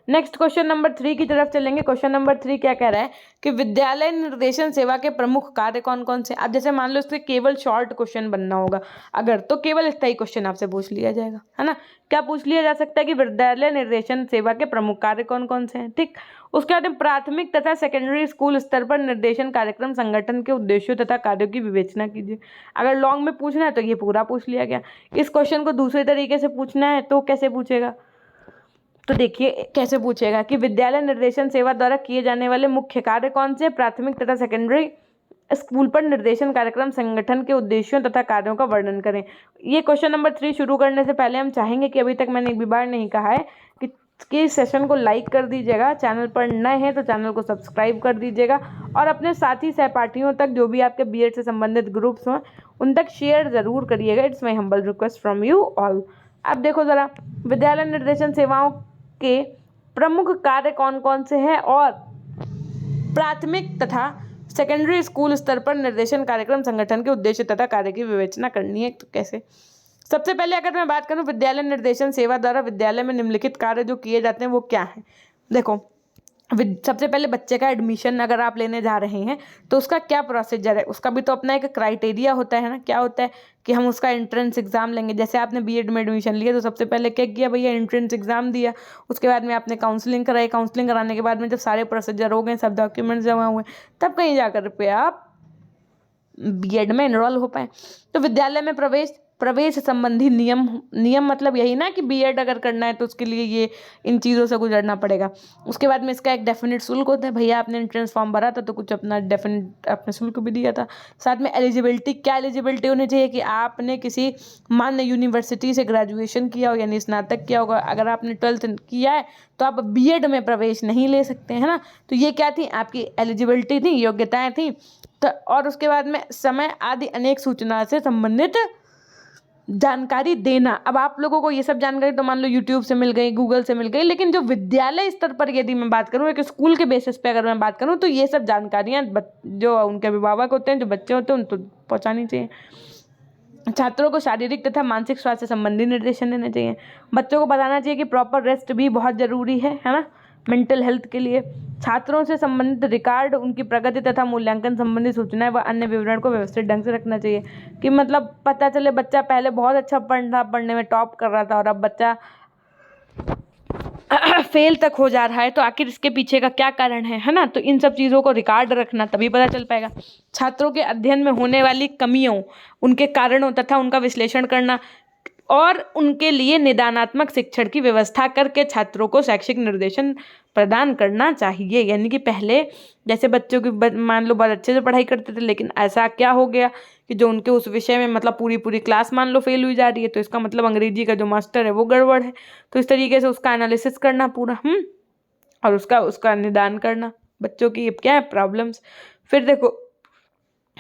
नेक्स्ट क्वेश्चन नंबर 3 की तरफ चलेंगे। क्वेश्चन नंबर 3 क्या कह रहा है कि विद्यालय निर्देशन सेवा के प्रमुख कार्य कौन कौन से। अब जैसे मान लो इससे केवल शॉर्ट क्वेश्चन बनना होगा अगर, तो केवल इतना ही क्वेश्चन आपसे पूछ लिया जाएगा, है ना। क्या पूछ लिया जा सकता है कि विद्यालय निर्देशन सेवा के प्रमुख कार्य कौन कौन से हैं, ठीक। उसके बाद में प्राथमिक तथा सेकेंडरी स्कूल स्तर पर निर्देशन कार्यक्रम संगठन के उद्देश्यों तथा कार्यों की विवेचना कीजिए। अगर लॉन्ग में पूछना है तो ये पूरा पूछ लिया गया। इस क्वेश्चन को दूसरे तरीके से पूछना है तो कैसे पूछेगा, तो देखिए कैसे पूछेगा कि विद्यालय निर्देशन सेवा द्वारा किए जाने वाले मुख्य कार्य कौन से, प्राथमिक तथा सेकेंडरी स्कूल पर निर्देशन कार्यक्रम संगठन के उद्देश्यों तथा कार्यों का वर्णन करें। ये क्वेश्चन नंबर 3 शुरू करने से पहले हम चाहेंगे कि अभी तक मैंने एक भी बार नहीं कहा है कि सेशन को लाइक कर दीजिएगा, चैनल पर नए हैं तो चैनल को सब्सक्राइब कर दीजिएगा और अपने साथी सहपाठियों तक जो भी आपके बीएड से संबंधित ग्रुप्स हों उन तक शेयर ज़रूर करिएगा। It's my humble request from you all. अब देखो ज़रा, विद्यालय निर्देशन सेवाओं के प्रमुख कार्य कौन कौन से हैं और प्राथमिक तथा सेकेंडरी स्कूल स्तर पर निर्देशन कार्यक्रम संगठन के उद्देश्य तथा कार्य की विवेचना करनी है, तो कैसे। सबसे पहले अगर मैं बात करूं विद्यालय निर्देशन सेवा द्वारा विद्यालय में निम्नलिखित कार्य जो किए जाते हैं वो क्या है। देखो, सबसे पहले बच्चे का एडमिशन अगर आप लेने जा रहे हैं तो उसका क्या प्रोसीजर है, उसका भी तो अपना एक क्राइटेरिया होता है ना। क्या होता है कि हम उसका एंट्रेंस एग्जाम लेंगे। जैसे आपने बीएड में एडमिशन लिया तो सबसे पहले क्या किया भैया, एंट्रेंस एग्जाम दिया। उसके बाद में आपने काउंसलिंग कराई, काउंसलिंग कराने के बाद में जब सारे प्रोसीजर हो गए, सब डॉक्यूमेंट्स जमा हुए, तब कहीं जाकर पे आप बीएड में एनरोल हो पाए। तो विद्यालय में प्रवेश संबंधी नियम मतलब यही ना कि बीएड अगर करना है तो उसके लिए ये इन चीज़ों से गुजरना पड़ेगा। उसके बाद में इसका एक डेफिनेट शुल्क होता है। भैया आपने एंट्रेंस फॉर्म भरा था तो कुछ अपना डेफिनेट अपने शुल्क भी दिया था। साथ में एलिजिबिलिटी, क्या एलिजिबिलिटी होनी चाहिए कि आपने किसी मान्य यूनिवर्सिटी से ग्रेजुएशन किया हो यानी स्नातक किया होगा। अगर आपने 12th किया है तो आप बीएड में प्रवेश नहीं ले सकते, है ना। तो ये क्या थी, आपकी एलिजिबिलिटी थी, योग्यताएँ थी। तो और उसके बाद में समय आदि अनेक सूचना से संबंधित जानकारी देना। अब आप लोगों को ये सब जानकारी तो मान लो यूट्यूब से मिल गई, गूगल से मिल गई, लेकिन जो विद्यालय स्तर पर यदि मैं बात करूँ, एक स्कूल के बेसिस पे अगर मैं बात करूँ तो ये सब जानकारियाँ जो उनके अभिभावक होते हैं, जो बच्चे होते हैं, उन तो पहुँचानी चाहिए। छात्रों को शारीरिक तथा मानसिक स्वास्थ्य संबंधी निर्देशन देने चाहिए। बच्चों को बताना चाहिए कि प्रॉपर रेस्ट भी बहुत ज़रूरी है ना, मेंटल हेल्थ के लिए। छात्रों से संबंधित रिकॉर्ड, उनकी प्रगति तथा मूल्यांकन संबंधी सूचनाएं व अन्य विवरण को व्यवस्थित ढंग से रखना चाहिए। कि मतलब पता चले बच्चा पहले बहुत अच्छा पढ़ने में टॉप कर रहा था और अब बच्चा फेल तक हो जा रहा है, तो आखिर इसके पीछे का क्या कारण है ना। तो इन सब चीज़ों को रिकॉर्ड रखना, तभी पता चल पाएगा। छात्रों के अध्ययन में होने वाली कमियों, उनके कारणों तथा उनका विश्लेषण करना और उनके लिए निदानात्मक शिक्षण की व्यवस्था करके छात्रों को शैक्षिक निर्देशन प्रदान करना चाहिए। यानी कि पहले जैसे बच्चों की मान लो बहुत अच्छे से पढ़ाई करते थे, लेकिन ऐसा क्या हो गया कि जो उनके उस विषय में मतलब पूरी क्लास मान लो फेल हुई जा रही है, तो इसका मतलब अंग्रेजी का जो मास्टर है वो गड़बड़ है। तो इस तरीके से उसका एनालिसिस करना पूरा और उसका निदान करना बच्चों की क्या है प्रॉब्लम्स। फिर देखो,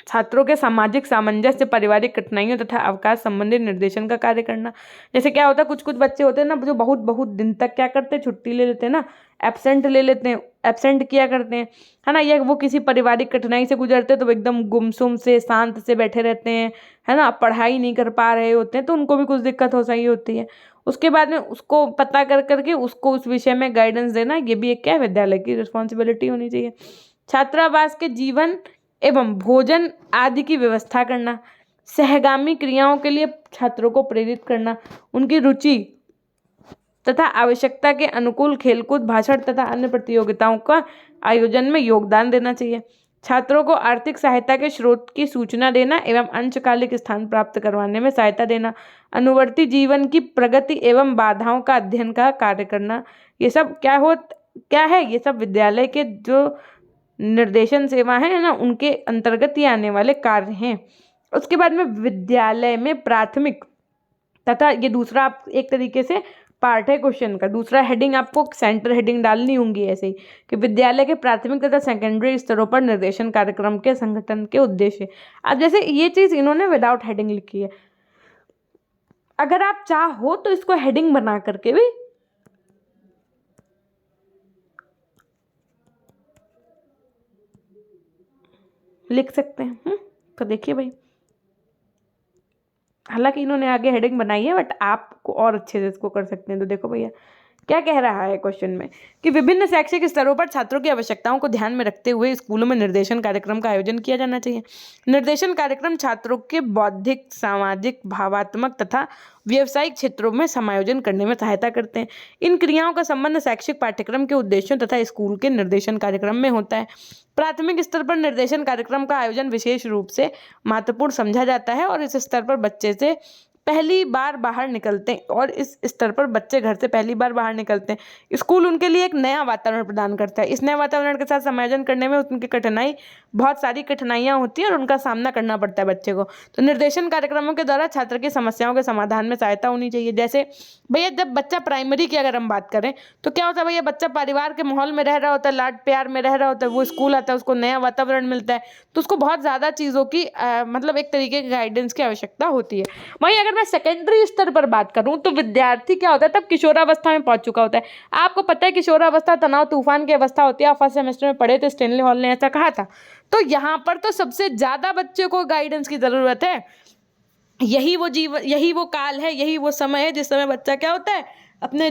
छात्रों के सामाजिक सामंजस्य, पारिवारिक कठिनाइयों तथा अवकाश संबंधी निर्देशन का कार्य करना। जैसे क्या होता है, कुछ बच्चे होते हैं ना जो बहुत दिन तक क्या करते हैं, छुट्टी ले लेते हैं ना, एब्सेंट ले लेते हैं, एब्सेंट किया करते हैं, है ना। या वो किसी पारिवारिक कठिनाई से गुजरते हैं तो एकदम गुमसुम से शांत से बैठे रहते हैं, है ना, पढ़ाई नहीं कर पा रहे होते हैं, तो उनको भी कुछ दिक्कत हो सही होती है। उसके बाद में उसको पता करके उसको उस विषय में गाइडेंस देना, ये भी एक क्या है, विद्यालय की रिस्पॉन्सिबिलिटी होनी चाहिए। छात्रावास के जीवन एवं भोजन आदि की व्यवस्था करना, सहगामी क्रियाओं के लिए छात्रों को प्रेरित करना, उनकी रुचि तथा आवश्यकता के अनुकूल खेलकूद, भाषण तथा अन्य प्रतियोगिताओं का आयोजन में योगदान देना चाहिए। छात्रों को आर्थिक सहायता के स्रोत की सूचना देना एवं अंशकालिक स्थान प्राप्त करवाने में सहायता देना, अनुवर्ती जीवन की प्रगति एवं बाधाओं का अध्ययन का कार्य करना। ये सब क्या है, ये सब विद्यालय के जो निर्देशन सेवा है ना, उनके अंतर्गत ये आने वाले कार्य हैं। उसके बाद में विद्यालय में प्राथमिक तथा ये दूसरा आप एक तरीके से पार्ट है क्वेश्चन का, दूसरा हेडिंग आपको सेंटर हेडिंग डालनी होंगी ऐसे ही कि विद्यालय के प्राथमिक तथा सेकेंडरी स्तरों पर निर्देशन कार्यक्रम के संगठन के उद्देश्य। अब जैसे ये चीज़ इन्होंने विदाउट हेडिंग लिखी है, अगर आप चाहो तो इसको हेडिंग बना करके भी लिख सकते हैं। तो देखिए भाई, हालांकि इन्होंने आगे हेडिंग बनाई है बट आपको और अच्छे से इसको कर सकते हैं। तो देखो भैया क्या कह रहा है क्वेश्चन में कि विभिन्न शैक्षिक स्तरों पर छात्रों की आवश्यकताओं को ध्यान में रखते हुए स्कूलों में निर्देशन कार्यक्रम का आयोजन किया जाना चाहिए। निर्देशन कार्यक्रम छात्रों के बौद्धिक, सामाजिक, भावात्मक तथा व्यावसायिक क्षेत्रों में समायोजन करने में सहायता करते हैं। इन क्रियाओं का संबंध शैक्षिक पाठ्यक्रम के उद्देश्यों तथा स्कूल के निर्देशन कार्यक्रम में होता है। प्राथमिक स्तर पर निर्देशन कार्यक्रम का आयोजन विशेष रूप से महत्वपूर्ण समझा जाता है और इस स्तर पर बच्चे से पहली बार बाहर निकलते हैं और इस स्तर पर बच्चे घर से पहली बार बाहर निकलते हैं। स्कूल उनके लिए एक नया वातावरण प्रदान करता है। इस नए वातावरण के साथ समायोजन करने में उनकी बहुत सारी कठिनाइयाँ होती हैं और उनका सामना करना पड़ता है बच्चे को। तो निर्देशन कार्यक्रमों के द्वारा छात्र की समस्याओं के समाधान में सहायता होनी चाहिए। जैसे भैया जब बच्चा प्राइमरी की अगर हम बात करें तो क्या होता है भैया, बच्चा परिवार के माहौल में रह रहा होता है, लाड प्यार में रह रहा होता है, वो स्कूल आता है, उसको नया वातावरण मिलता है, तो उसको बहुत ज़्यादा चीज़ों की मतलब एक तरीके की गाइडेंस की आवश्यकता होती है। वहीं अगर मैं सेकेंडरी स्तर पर बात करूं तो विद्यार्थी क्या होता है, तब किशोरावस्था में पहुंच चुका होता है। आपको पता है किशोरावस्था तनाव तूफान की अवस्था होती है। आप फर्स्ट सेमेस्टर में पढ़े थे, स्टेनली हॉल ने ऐसा कहा था। तो यहाँ पर तो सबसे ज़्यादा बच्चे को गाइडेंस की ज़रूरत है। यही वो काल है, यही वो समय है जिस समय बच्चा क्या होता है, अपने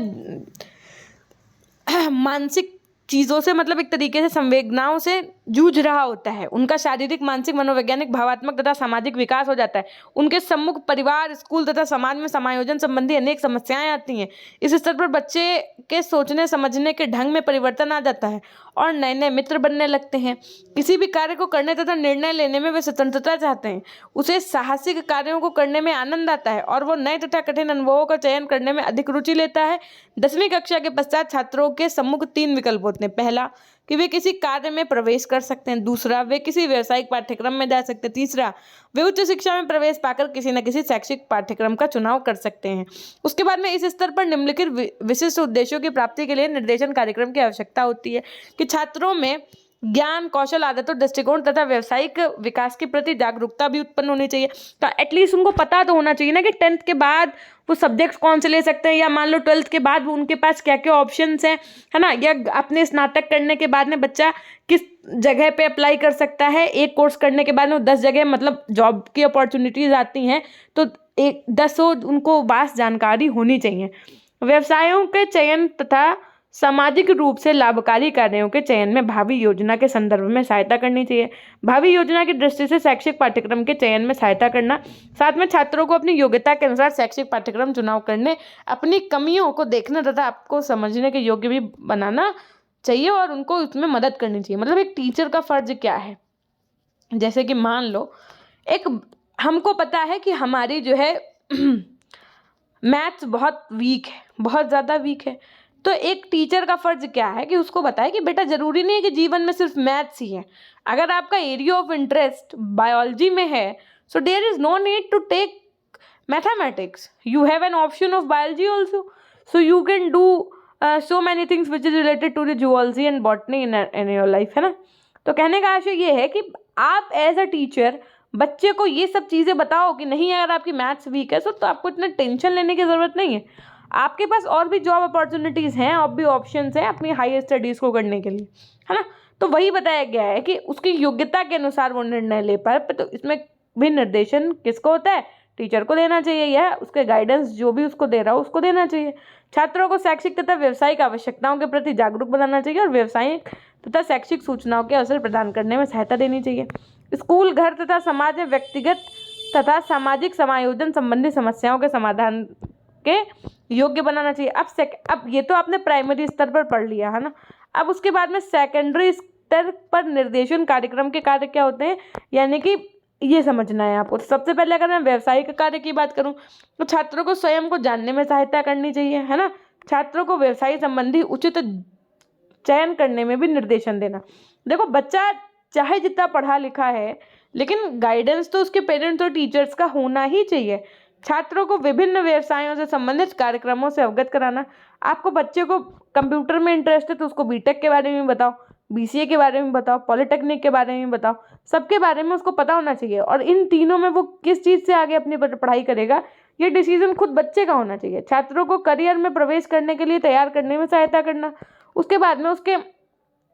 मानसिक चीज़ों से मतलब एक तरीके से संवेदनाओं से जूझ रहा होता है। उनका शारीरिक, मानसिक, मनोवैज्ञानिक, भावात्मक तथा सामाजिक विकास हो जाता है। उनके सम्मुख परिवार, स्कूल तथा समाज में समायोजन संबंधी अनेक समस्याएं आती हैं। इस स्तर पर बच्चे के सोचने समझने के ढंग में परिवर्तन आ जाता है और नए नए मित्र बनने लगते हैं। किसी भी कार्य को करने तथा निर्णय लेने में वे स्वतंत्रता चाहते हैं। उसे साहसिक कार्यों को करने में आनंद आता है और वो नए तथा कठिन अनुभवों का चयन करने में अधिक रुचि लेता है। 10वीं कक्षा के पश्चात छात्रों के सम्मुख 3 विकल्प होते हैं। पहला कि वे किसी कार्य में प्रवेश कर सकते हैं। दूसरा, वे किसी व्यावसायिक पाठ्यक्रम में जा सकते हैं। तीसरा, वे उच्च शिक्षा में प्रवेश पाकर किसी न किसी शैक्षिक पाठ्यक्रम का चुनाव कर सकते हैं। उसके बाद में इस स्तर पर निम्नलिखित विशिष्ट उद्देश्यों की प्राप्ति के लिए निर्देशन कार्यक्रम की आवश्यकता होती है कि छात्रों में ज्ञान, कौशल, आदतों, दृष्टिकोण तथा व्यावसायिक विकास के प्रति जागरूकता भी उत्पन्न होनी चाहिए। तो एटलीस्ट उनको पता तो होना चाहिए ना कि 10th के बाद वो सब्जेक्ट्स कौन से ले सकते हैं, या मान लो 12th के बाद उनके पास क्या क्या ऑप्शंस हैं, है ना, या अपने स्नातक करने के बाद में बच्चा किस जगह पे अप्लाई कर सकता है। एक कोर्स करने के बाद में 10 जगह मतलब जॉब की अपॉर्चुनिटीज आती हैं, तो 10 उनको वास्ट जानकारी होनी चाहिए। व्यवसायों के चयन तथा सामाजिक रूप से लाभकारी कार्यों के चयन में भावी योजना के संदर्भ में सहायता करनी चाहिए। भावी योजना की दृष्टि से शैक्षिक पाठ्यक्रम के चयन में सहायता करना, साथ में छात्रों को अपनी योग्यता के अनुसार शैक्षिक पाठ्यक्रम चुनाव करने, अपनी कमियों को देखना तथा आपको समझने के योग्य भी बनाना चाहिए और उनको उसमें मदद करनी चाहिए। मतलब एक टीचर का फर्ज क्या है, जैसे कि मान लो एक हमको पता है कि हमारी जो है मैथ्स बहुत वीक है, बहुत ज़्यादा वीक है, तो एक टीचर का फर्ज क्या है कि उसको बताए कि बेटा जरूरी नहीं है कि जीवन में सिर्फ मैथ्स ही है। अगर आपका एरिया ऑफ इंटरेस्ट बायोलॉजी में है, so there is no need to take mathematics, you have an option of biology also, so you can do so many things which is related to the zoology and botany in your life, है ना। तो कहने का आशय ये है कि आप एज अ टीचर बच्चे को ये सब चीज़ें बताओ कि नहीं, अगर आपकी मैथ्स वीक है तो आपको इतना टेंशन लेने की ज़रूरत नहीं है, आपके पास और भी जॉब अपॉर्चुनिटीज़ हैं, और भी ऑप्शंस हैं अपनी हाई स्टडीज़ को करने के लिए, है ना। तो वही बताया गया है कि उसकी योग्यता के अनुसार वो निर्णय ले पाए। तो इसमें भी निर्देशन किसको होता है, टीचर को देना चाहिए, या उसके गाइडेंस जो भी उसको दे रहा हो उसको देना चाहिए। छात्रों को शैक्षिक तथा व्यावसायिक आवश्यकताओं के प्रति जागरूक बनाना चाहिए और व्यावसायिक तथा शैक्षिक सूचनाओं के अवसर प्रदान करने में सहायता देनी चाहिए। स्कूल, घर तथा समाज में व्यक्तिगत तथा सामाजिक समायोजन संबंधी समस्याओं के समाधान के योग्य बनाना चाहिए। अब ये तो आपने प्राइमरी स्तर पर पढ़ लिया, है ना। अब उसके बाद में सेकेंडरी स्तर पर निर्देशन कार्यक्रम के कार्य क्या होते हैं, यानी कि ये समझना है आपको। सबसे पहले अगर मैं व्यावसायिक कार्य की बात करूं तो छात्रों को स्वयं को जानने में सहायता करनी चाहिए, है ना। छात्रों को व्यवसाय संबंधी उचित चयन करने में भी निर्देशन देना। देखो, बच्चा चाहे जितना पढ़ा लिखा है, लेकिन गाइडेंस तो उसके पेरेंट्स और टीचर्स का होना ही चाहिए। छात्रों को विभिन्न व्यवसायों से संबंधित कार्यक्रमों से अवगत कराना। आपको बच्चे को कंप्यूटर में इंटरेस्ट है तो उसको बीटेक के बारे में बताओ, बीसीए के बारे में बताओ, पॉलिटेक्निक के बारे में बताओ, सबके बारे में उसको पता होना चाहिए। और इन तीनों में वो किस चीज़ से आगे अपनी पढ़ाई करेगा, ये डिसीजन खुद बच्चे का होना चाहिए। छात्रों को करियर में प्रवेश करने के लिए तैयार करने में सहायता करना। उसके बाद में उसके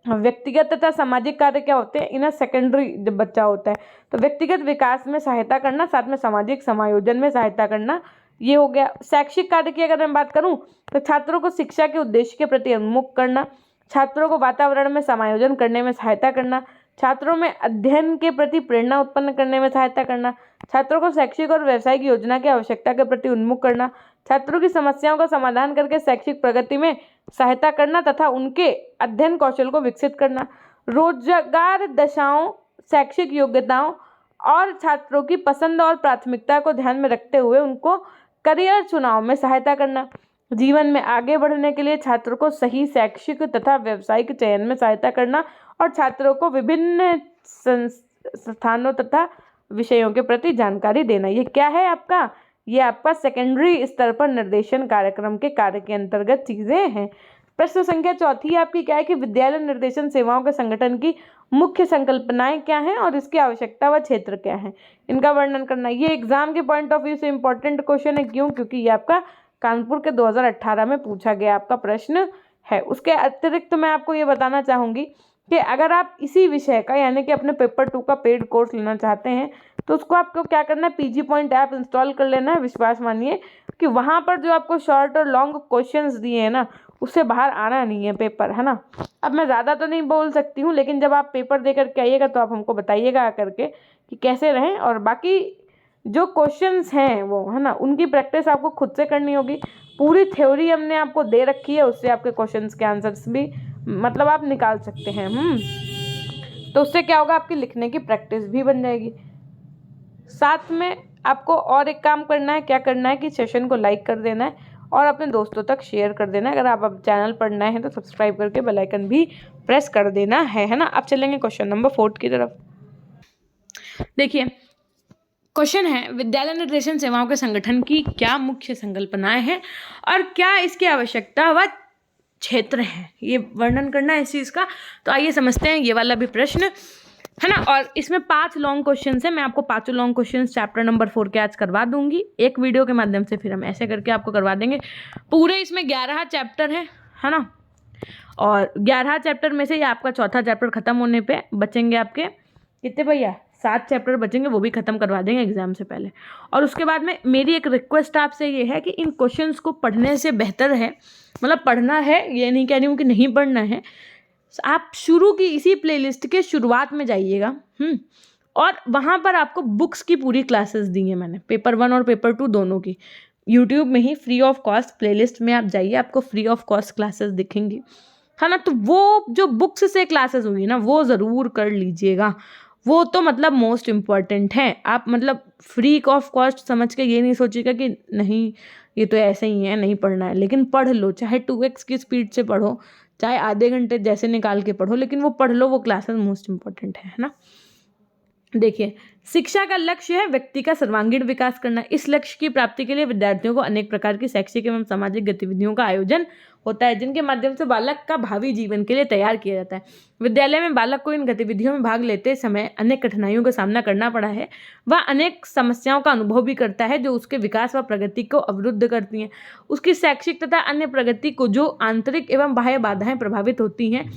व्यक्तिगत तथा सामाजिक कार्य क्या होते हैं, इन्हें सेकेंडरी जब बच्चा होता है तो व्यक्तिगत विकास में सहायता करना, साथ में सामाजिक समायोजन में सहायता करना, ये हो गया। शैक्षिक कार्य की अगर मैं बात करूं तो छात्रों को शिक्षा के उद्देश्य के प्रति उन्मुख करना, छात्रों को वातावरण में समायोजन करने में सहायता करना, छात्रों में अध्ययन के प्रति प्रेरणा उत्पन्न करने में सहायता करना, छात्रों को शैक्षिक और व्यावसायिक योजना की आवश्यकता के प्रति उन्मुख करना, छात्रों की समस्याओं का समाधान करके शैक्षिक प्रगति में सहायता करना तथा उनके अध्ययन कौशल को विकसित करना, रोजगार दशाओं, शैक्षिक योग्यताओं और छात्रों की पसंद और प्राथमिकता को ध्यान में रखते हुए उनको करियर चुनाव में सहायता करना, जीवन में आगे बढ़ने के लिए छात्रों को सही शैक्षिक तथा व्यावसायिक चयन में सहायता करना और छात्रों को विभिन्न संस्थानों तथा विषयों के प्रति जानकारी देना। ये क्या है आपका? ये आपका सेकेंडरी स्तर पर निर्देशन कार्यक्रम के कार्य के अंतर्गत चीजें हैं। प्रश्न संख्या 4 आपकी क्या है कि विद्यालय निर्देशन सेवाओं के संगठन की मुख्य संकल्पनाएं क्या हैं और इसकी आवश्यकता व क्षेत्र क्या है, इनका वर्णन करना। ये एग्जाम के पॉइंट ऑफ व्यू से इंपॉर्टेंट क्वेश्चन है। क्यों? क्योंकि ये आपका कानपुर के 2018 में पूछा गया आपका प्रश्न है। उसके अतिरिक्त मैं आपको ये बताना चाहूँगी कि अगर आप इसी विषय का यानी कि अपने पेपर 2 का पेड कोर्स लेना चाहते हैं तो उसको आपको क्या करना है, पीजी पॉइंट ऐप इंस्टॉल कर लेना है। विश्वास मानिए कि वहाँ पर जो आपको शॉर्ट और लॉन्ग क्वेश्चंस दिए हैं ना, उससे बाहर आना नहीं है पेपर, है ना। अब मैं ज़्यादा तो नहीं बोल सकती हूँ, लेकिन जब आप पेपर दे करके आइएगा तो आप हमको बताइएगा आकर के कि कैसे रहें। और बाकी जो क्वेश्चंस हैं वो, है ना, उनकी प्रैक्टिस आपको खुद से करनी होगी। पूरी थ्योरी हमने आपको दे रखी है, उससे आपके क्वेश्चंस के आंसर्स भी मतलब आप निकाल सकते हैं। तो उससे क्या होगा, आपकी लिखने की प्रैक्टिस भी बन जाएगी। साथ में आपको और एक काम करना है। क्या करना है कि सेशन को लाइक कर देना है और अपने दोस्तों तक शेयर कर देना है। अगर आप अब चैनल पर नए हैं तो सब्सक्राइब करके बेल आइकन भी प्रेस कर देना है ना। अब चलेंगे क्वेश्चन नंबर 4 की तरफ। देखिए क्वेश्चन है, विद्यालय निर्देशन सेवाओं के संगठन की क्या मुख्य संकल्पनाएं हैं और क्या इसकी आवश्यकता व क्षेत्र है, ये वर्णन करना है इस चीज़ का। तो आइए समझते हैं ये वाला भी प्रश्न, है ना। और इसमें 5 लॉन्ग क्वेश्चंस हैं। मैं आपको 5 लॉन्ग क्वेश्चंस चैप्टर नंबर 4 के आज करवा दूंगी एक वीडियो के माध्यम से। फिर हम ऐसे करके आपको करवा देंगे। पूरे इसमें 11 चैप्टर है ना। और 11 चैप्टर में से ये आपका चौथा चैप्टर खत्म होने पे बचेंगे आपके कितने भैया, 7 चैप्टर बचेंगे, वो भी खत्म करवा देंगे एग्जाम से पहले। और उसके बाद में मेरी एक रिक्वेस्ट आपसे ये है कि इन क्वेश्चंस को पढ़ने से बेहतर है, मतलब पढ़ना है, ये नहीं कह रही हूँ कि नहीं पढ़ना है, आप शुरू की इसी प्लेलिस्ट के शुरुआत में जाइएगा। और वहाँ पर आपको बुक्स की पूरी क्लासेस दी हैं मैंने, पेपर 1 और पेपर 2 दोनों की। यूट्यूब में ही फ्री ऑफ कॉस्ट प्लेलिस्ट में आप जाइए, आपको फ्री ऑफ कॉस्ट क्लासेस दिखेंगी, है ना। तो वो जो बुक्स से क्लासेस होगी ना, वो ज़रूर कर लीजिएगा। वो तो मतलब मोस्ट इम्पॉर्टेंट है। आप मतलब फ्री ऑफ कॉस्ट समझ के ये नहीं सोचिएगा कि नहीं ये तो ऐसे ही है, नहीं पढ़ना है, लेकिन पढ़ लो। चाहे 2x की स्पीड से पढ़ो, चाहे आधे घंटे जैसे निकाल के पढ़ो, लेकिन वो पढ़ लो। वो क्लासेस मोस्ट इम्पॉर्टेंट है ना। देखिए, शिक्षा का लक्ष्य है व्यक्ति का सर्वांगीण विकास करना। इस लक्ष्य की प्राप्ति के लिए विद्यार्थियों को अनेक प्रकार की शैक्षिक एवं सामाजिक गतिविधियों का आयोजन होता है, जिनके माध्यम से बालक का भावी जीवन के लिए तैयार किया जाता है। विद्यालय में बालक को इन गतिविधियों में भाग लेते समय अनेक कठिनाइयों का सामना करना पड़ा है। वह अनेक समस्याओं का अनुभव भी करता है जो उसके विकास व प्रगति को अवरुद्ध करती हैं। उसकी शैक्षिक तथा अन्य प्रगति को जो आंतरिक एवं बाह्य बाधाएं प्रभावित होती हैं,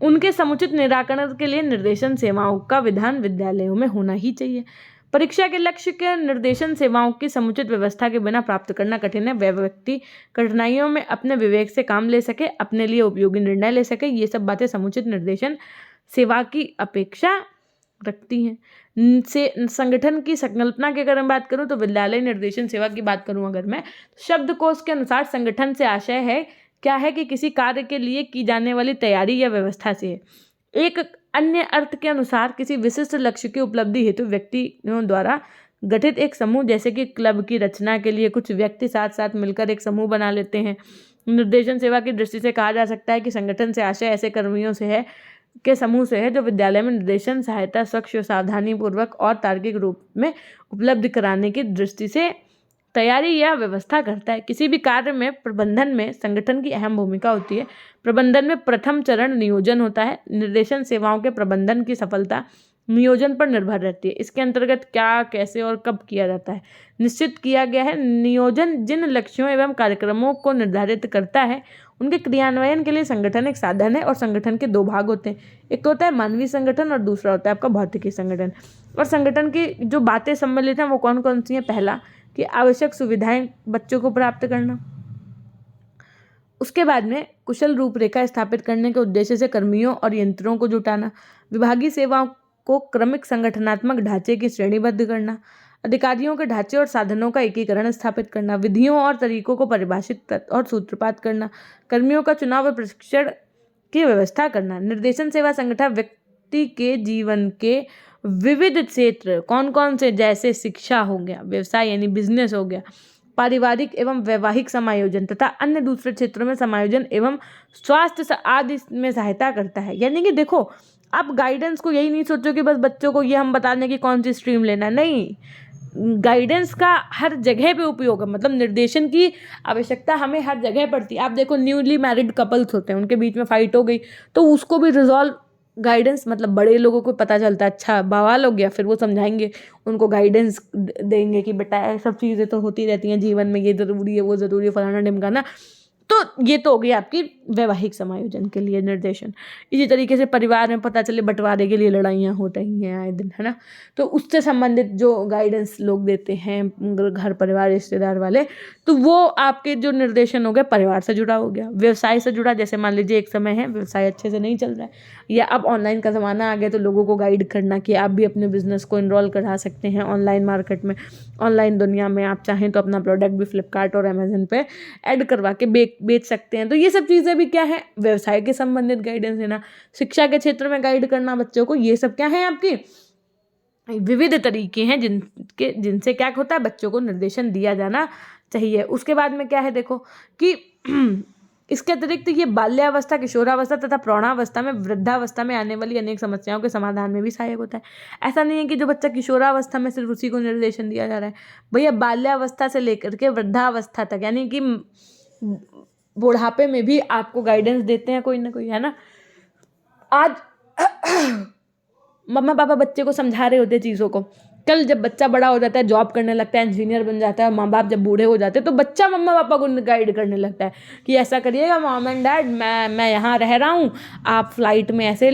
उनके समुचित निराकरण के लिए निर्देशन सेवाओं का विधान विद्यालयों में होना ही चाहिए। परीक्षा के लक्ष्य के निर्देशन सेवाओं की समुचित व्यवस्था के बिना प्राप्त करना कठिन है। वह व्यक्ति कठिनाइयों में अपने विवेक से काम ले सके, अपने लिए उपयोगी निर्णय ले सके, ये सब बातें समुचित निर्देशन सेवा की अपेक्षा रखती हैं। संगठन की संकल्पना की अगर मैं बात करूं तो विद्यालय निर्देशन सेवा की बात करूं अगर मैं, शब्दकोश के अनुसार संगठन से आशय है क्या है कि किसी कार्य के लिए की जाने वाली तैयारी या व्यवस्था से है। एक अन्य अर्थ के अनुसार किसी विशिष्ट लक्ष्य की उपलब्धि हेतु व्यक्तियों द्वारा गठित एक समूह, जैसे कि क्लब की रचना के लिए कुछ व्यक्ति साथ साथ मिलकर एक समूह बना लेते हैं। निर्देशन सेवा की दृष्टि से कहा जा सकता है कि संगठन से आशय ऐसे कर्मियों से है के समूह से है जो विद्यालय में निर्देशन सहायता स्वच्छ, सावधानी पूर्वक और तार्किक रूप में उपलब्ध कराने की दृष्टि से तैयारी या व्यवस्था करता है। किसी भी कार्य में प्रबंधन में संगठन की अहम भूमिका होती है। प्रबंधन में प्रथम चरण नियोजन होता है। निर्देशन सेवाओं के प्रबंधन की सफलता नियोजन पर निर्भर रहती है। इसके अंतर्गत क्या, कैसे और कब किया जाता है निश्चित किया गया है। नियोजन जिन लक्ष्यों एवं कार्यक्रमों को निर्धारित करता है, उनके क्रियान्वयन के लिए संगठन एक साधन है। और संगठन के 2 भाग होते हैं, एक तो होता है मानवीय संगठन और दूसरा होता है आपका भौतिकी संगठन। और संगठन की जो बातें सम्मिलित हैं वो कौन कौन सी हैं? पहला, कि आवश्यक सुविधाएं बच्चों को प्राप्त करना। उसके बाद में कुशल रूपरेखा स्थापित करने के उद्देश्य से कर्मियों और यंत्रों को जुटाना, विभागीय सेवाओं को क्रमिक संगठनात्मक ढांचे की श्रेणीबद्ध करना, अधिकारियों के ढांचे और साधनों का एकीकरण स्थापित करना, विधियों और तरीकों को परिभाषित और सूत्रपात करना, कर्मियों का चुनाव और प्रशिक्षण की व्यवस्था करना। निर्देशन सेवा संगठन व्यक्ति के जीवन के विविध क्षेत्र कौन कौन से, जैसे शिक्षा हो गया, व्यवसाय यानी बिजनेस हो गया, पारिवारिक एवं वैवाहिक समायोजन तथा अन्य दूसरे क्षेत्रों में समायोजन एवं स्वास्थ्य आदि में सहायता करता है। यानी कि देखो, आप गाइडेंस को यही नहीं सोचो कि बस बच्चों को ये हम बताने की कौन सी स्ट्रीम लेना है, नहीं, गाइडेंस का हर जगह पे उपयोग है। मतलब निर्देशन की आवश्यकता हमें हर जगह पड़ती है। आप देखो, न्यूली मैरिड कपल्स होते हैं, उनके बीच में फाइट हो गई तो उसको भी रिजॉल्व गाइडेंस, मतलब बड़े लोगों को पता चलता है, अच्छा बवाल हो गया, फिर वो समझाएंगे, उनको गाइडेंस देंगे कि बेटा ये सब चीज़ें तो होती रहती हैं जीवन में, ये ज़रूरी है, वो ज़रूरी है, फलाना ढिमकाना। तो ये तो हो गई आपकी वैवाहिक समायोजन के लिए निर्देशन। इसी तरीके से परिवार में पता चले बंटवारे के लिए लड़ाइयाँ होती ही हैं आए दिन, है ना, तो उससे संबंधित जो गाइडेंस लोग देते हैं, घर परिवार रिश्तेदार वाले, तो वो आपके जो निर्देशन हो गए परिवार से जुड़ा हो गया। व्यवसाय से जुड़ा, जैसे मान लीजिए एक समय है व्यवसाय अच्छे से नहीं चल रहा है या अब ऑनलाइन का ज़माना आ गया, तो लोगों को गाइड करना कि आप भी अपने बिजनेस को इनरोल करा सकते हैं ऑनलाइन मार्केट में, ऑनलाइन दुनिया में। आप चाहें तो अपना प्रोडक्ट भी फ्लिपकार्ट और अमेजन पे ऐड करवा के बेच सकते हैं। तो ये सब चीज़ें भी क्या है, व्यवसाय के संबंधित गाइडेंस देना। शिक्षा के क्षेत्र में गाइड करना बच्चों को, ये सब क्या है आपकी विविध तरीके हैं जिनसे क्या होता है, बच्चों को निर्देशन दिया जाना चाहिए। उसके बाद में क्या है, देखो कि इसके अतिरिक्त ये बाल्यावस्था, किशोरावस्था तथा प्रौढ़ावस्था में, वृद्धावस्था में आने वाली अनेक समस्याओं के समाधान में भी सहायक होता है। ऐसा नहीं है कि जो बच्चा किशोरावस्था में सिर्फ उसी को निर्देशन दिया जा रहा है, भैया बाल्यावस्था से लेकर के वृद्धावस्था तक, यानी कि बुढ़ापे में भी आपको गाइडेंस देते हैं कोई ना कोई, है ना। आज मम्मा पापा बच्चे को समझा रहे होते चीज़ों को, कल जब बच्चा बड़ा हो जाता है, जॉब करने लगता है, इंजीनियर बन जाता है, माँ बाप जब बूढ़े हो जाते हैं, तो बच्चा मम्मा पापा को गाइड करने लगता है कि ऐसा करिएगा मॉम एंड डैड, मैं यहाँ रह रहा हूँ, आप फ्लाइट में ऐसे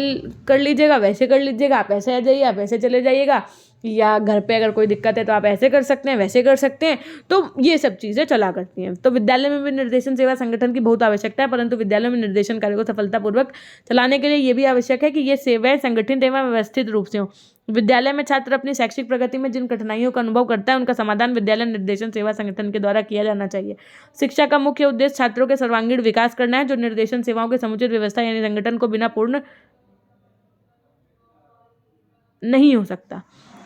कर लीजिएगा, वैसे कर लीजिएगा, आप ऐसे आ जाइए, आप ऐसे चले जाइएगा, या घर पे अगर कोई दिक्कत है तो आप ऐसे कर सकते हैं, वैसे कर सकते हैं। तो ये सब चीज़ें चला करती हैं। तो विद्यालय में भी निर्देशन सेवा संगठन की बहुत आवश्यकता है, परंतु विद्यालय में निर्देशन कार्य को सफलतापूर्वक चलाने के लिए ये भी आवश्यक है कि ये सेवाएं संगठित एवं व्यवस्थित रूप से हों। विद्यालय में छात्र अपनी शैक्षिक प्रगति में जिन कठिनाइयों का अनुभव करता है, उनका समाधान विद्यालय निर्देशन सेवा संगठन के द्वारा किया जाना चाहिए। शिक्षा का मुख्य उद्देश्य छात्रों के सर्वांगीण विकास करना है, जो निर्देशन सेवाओं के समुचित व्यवस्था यानी संगठन को बिना पूर्ण नहीं हो सकता।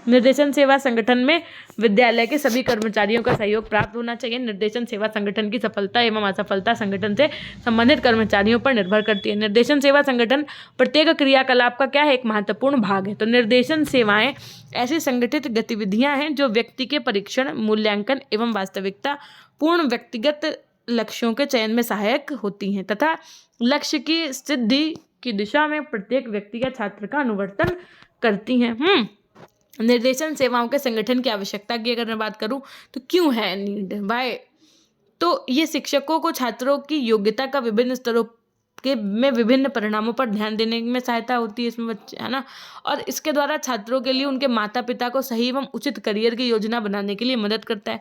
निर्देशन सेवा संगठन में विद्यालय के सभी कर्मचारियों का सहयोग प्राप्त होना चाहिए। निर्देशन सेवा संगठन की सफलता एवं असफलता संगठन से संबंधित कर्मचारियों पर निर्भर करती है। निर्देशन सेवा संगठन प्रत्येक क्रियाकलाप का क्या है, एक महत्वपूर्ण भाग है। तो निर्देशन सेवाएं ऐसी संगठित गतिविधियां हैं जो व्यक्ति के परीक्षण, मूल्यांकन एवं वास्तविकता पूर्ण व्यक्तिगत लक्ष्यों के चयन में सहायक होती हैं तथा लक्ष्य की सिद्धि की दिशा में प्रत्येक व्यक्ति या छात्र का अनुवर्तन करती हैं। निर्देशन सेवाओं के संगठन की आवश्यकता की अगर मैं बात करूं तो क्यों है नीड, वाई, तो ये शिक्षकों को छात्रों की योग्यता का विभिन्न स्तरों के में विभिन्न परिणामों पर ध्यान देने में सहायता होती है इसमें बच्चे, है ना। और इसके द्वारा छात्रों के लिए उनके माता पिता को सही एवं उचित करियर की योजना बनाने के लिए मदद करता है।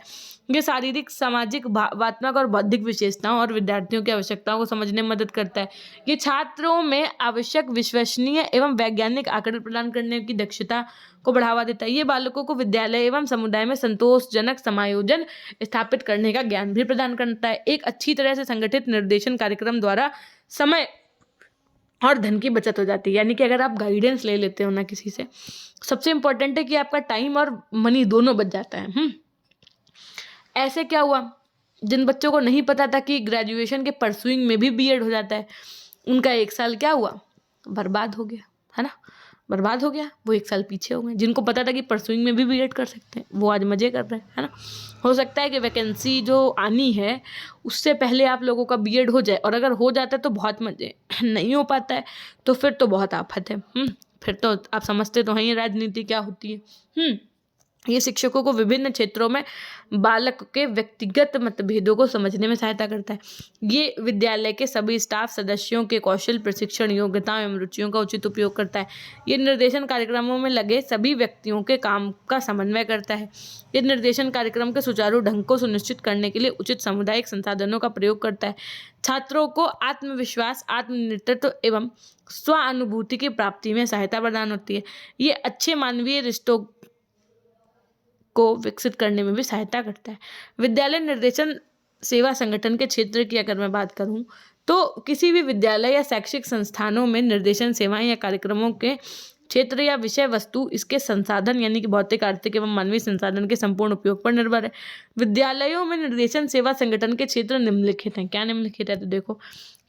ये शारीरिक, सामाजिक, भावनात्मक और बौद्धिक विशेषताओं और विद्यार्थियों की आवश्यकताओं को समझने में मदद करता है। ये छात्रों में आवश्यक, विश्वसनीय एवं वैज्ञानिक आकलन प्रदान करने की दक्षता को बढ़ावा देता है। ये बालकों को विद्यालय एवं समुदाय में संतोषजनक समायोजन स्थापित करने का ज्ञान भी प्रदान करता है। एक अच्छी तरह से संगठित निर्देशन कार्यक्रम द्वारा समय और धन की बचत हो जाती है। यानी कि अगर आप गाइडेंस ले लेते हो ना किसी से, सबसे इंपॉर्टेंट है कि आपका टाइम और मनी दोनों बच जाता है। ऐसे क्या हुआ, जिन बच्चों को नहीं पता था कि ग्रेजुएशन के परसुइंग में भी बीएड हो जाता है, उनका 1 साल क्या हुआ, बर्बाद हो गया, है ना, बर्बाद हो गया। वो 1 साल पीछे हो गए। जिनको पता था कि परसुइंग में भी बीएड कर सकते हैं, वो आज मजे कर रहे हैं, है ना। हो सकता है कि वैकेंसी जो आनी है उससे पहले आप लोगों का बीएड हो जाए, और अगर हो जाता है तो बहुत मजे, नहीं हो पाता है तो फिर तो बहुत आफत है। फिर तो आप समझते तो हैं राजनीति क्या होती है। ये शिक्षकों को विभिन्न क्षेत्रों में बालक के व्यक्तिगत मतभेदों को समझने में सहायता करता है। ये विद्यालय के सभी स्टाफ सदस्यों के कौशल, प्रशिक्षण, योग्यताओं एवं रुचियों का उचित उपयोग करता है। ये निर्देशन कार्यक्रमों में लगे सभी व्यक्तियों के काम का समन्वय करता है। ये निर्देशन कार्यक्रम के सुचारू ढंग को सुनिश्चित करने के लिए उचित सामुदायिक संसाधनों का प्रयोग करता है। छात्रों को आत्मविश्वास, आत्मनेतृत्व एवं स्वानुभूति की प्राप्ति में सहायता प्रदान होती है। ये अच्छे मानवीय रिश्तों को विकसित करने में भी सहायता करता है। विद्यालय निर्देशन सेवा संगठन के क्षेत्र की अगर मैं बात करूं तो किसी भी विद्यालय या शैक्षिक संस्थानों में निर्देशन सेवाएं या कार्यक्रमों के क्षेत्र या विषय वस्तु इसके संसाधन यानी कि भौतिक, आर्थिक एवं मानवीय संसाधन के संपूर्ण उपयोग पर निर्भर है। विद्यालयों में निर्देशन सेवा संगठन के क्षेत्र निम्नलिखित हैं। क्या निम्नलिखित है? तो देखो,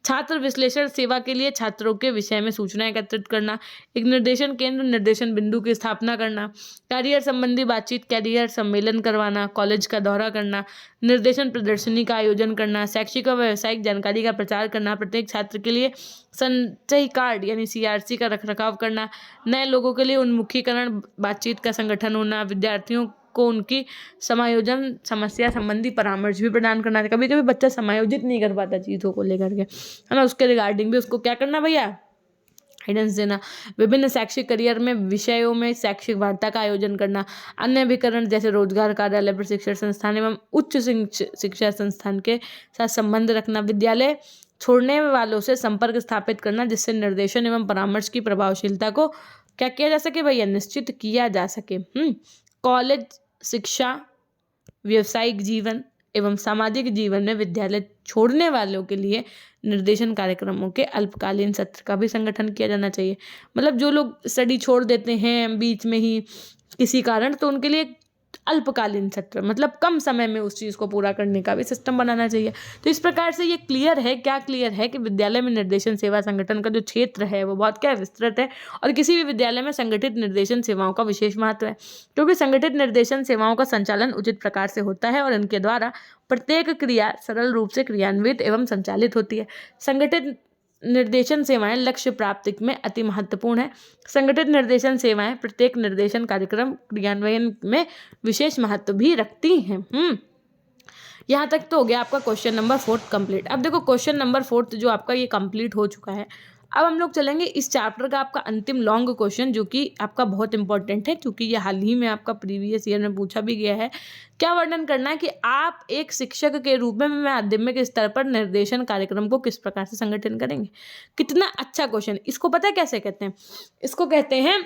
छात्र विश्लेषण सेवा के लिए छात्रों के विषय में सूचना एकत्रित करना, एक निर्देशन केंद्र निर्देशन बिंदु की स्थापना करना, कैरियर संबंधी बातचीत, कैरियर सम्मेलन करवाना, कॉलेज का दौरा करना, निर्देशन प्रदर्शनी का आयोजन करना, शैक्षिक और व्यावसायिक जानकारी का प्रचार करना, प्रत्येक छात्र के लिए संचयी कार्ड यानी CRC का रखरखाव करना, नए लोगों के लिए उन्मुखीकरण बातचीत का संगठन होना, विद्यार्थियों को उनकी समायोजन समस्या संबंधी परामर्श भी प्रदान करना है। कभी कभी बच्चा समायोजित नहीं कर पाता चीज़ों को लेकर के, है ना, उसके रिगार्डिंग भी उसको क्या करना भैया, गाइडेंस देना। विभिन्न शैक्षिक करियर में विषयों में शैक्षिक वार्ता का आयोजन करना, अन्य अभिकरण जैसे रोजगार कार्यालय, प्रशिक्षण संस्थान एवं उच्च शिक्षा संस्थान के साथ संबंध रखना, विद्यालय छोड़ने वालों से संपर्क स्थापित करना जिससे निर्देशन एवं परामर्श की प्रभावशीलता को क्या किया जा सके भैया, निश्चित किया जा सके। कॉलेज शिक्षा, व्यावसायिक जीवन एवं सामाजिक जीवन में विद्यालय छोड़ने वालों के लिए निर्देशन कार्यक्रमों के अल्पकालीन सत्र का भी संगठन किया जाना चाहिए। मतलब जो लोग स्टडी छोड़ देते हैं बीच में ही किसी कारण, तो उनके लिए अल्पकालीन सत्र मतलब कम समय में उस चीज़ को पूरा करने का भी सिस्टम बनाना चाहिए। तो इस प्रकार से ये क्लियर है, क्या क्लियर है कि विद्यालय में निर्देशन सेवा संगठन का जो क्षेत्र है वो बहुत क्या विस्तृत है और किसी भी विद्यालय में संगठित निर्देशन सेवाओं का विशेष महत्व है, क्योंकि संगठित निर्देशन सेवाओं का संचालन उचित प्रकार से होता है और इनके द्वारा प्रत्येक क्रिया सरल रूप से क्रियान्वित एवं संचालित होती है। संगठित निर्देशन सेवाएं लक्ष्य प्राप्ति में अति महत्वपूर्ण है। संगठित निर्देशन सेवाएं प्रत्येक निर्देशन कार्यक्रम क्रियान्वयन में विशेष महत्व भी रखती हैं। यहाँ तक तो हो गया आपका क्वेश्चन नंबर 4 कंप्लीट। अब देखो क्वेश्चन नंबर 4 जो आपका ये कंप्लीट हो चुका है। अब हम लोग चलेंगे इस चैप्टर का आपका अंतिम लॉन्ग क्वेश्चन जो कि आपका बहुत इंपॉर्टेंट है, क्योंकि ये हाल ही में आपका प्रीवियस ईयर में पूछा भी गया है। क्या वर्णन करना है कि आप एक शिक्षक के रूप में माध्यमिक स्तर पर निर्देशन कार्यक्रम को किस प्रकार से संगठन करेंगे। कितना अच्छा क्वेश्चन। इसको पता है कैसे कहते हैं? इसको कहते हैं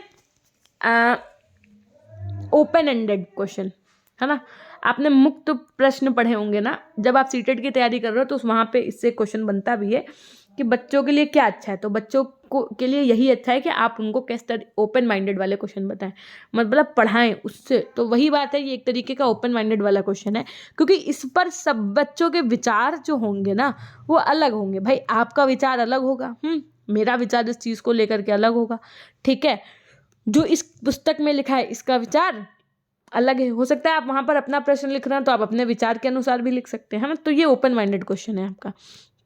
ओपन एंडेड क्वेश्चन, है ना। आपने मुक्त प्रश्न पढ़े होंगे ना, जब आप सीटेट की तैयारी कर रहे हो तो वहाँ पे इससे क्वेश्चन बनता भी है कि बच्चों के लिए क्या अच्छा है। तो बच्चों को के लिए यही अच्छा है कि आप उनको किस तरह ओपन माइंडेड वाले क्वेश्चन बताएं, मतलब पढ़ाएं उससे। तो वही बात है, ये एक तरीके का ओपन माइंडेड वाला क्वेश्चन है, क्योंकि इस पर सब बच्चों के विचार जो होंगे ना वो अलग होंगे। भाई आपका विचार अलग होगा, मेरा विचार इस चीज़ को लेकर के अलग होगा, ठीक है। जो इस पुस्तक में लिखा है इसका विचार अलग है। हो सकता है आप वहाँ पर अपना प्रश्न लिख रहे हैं तो आप अपने विचार के अनुसार भी लिख सकते हैं ना। तो ये ओपन माइंडेड क्वेश्चन है आपका।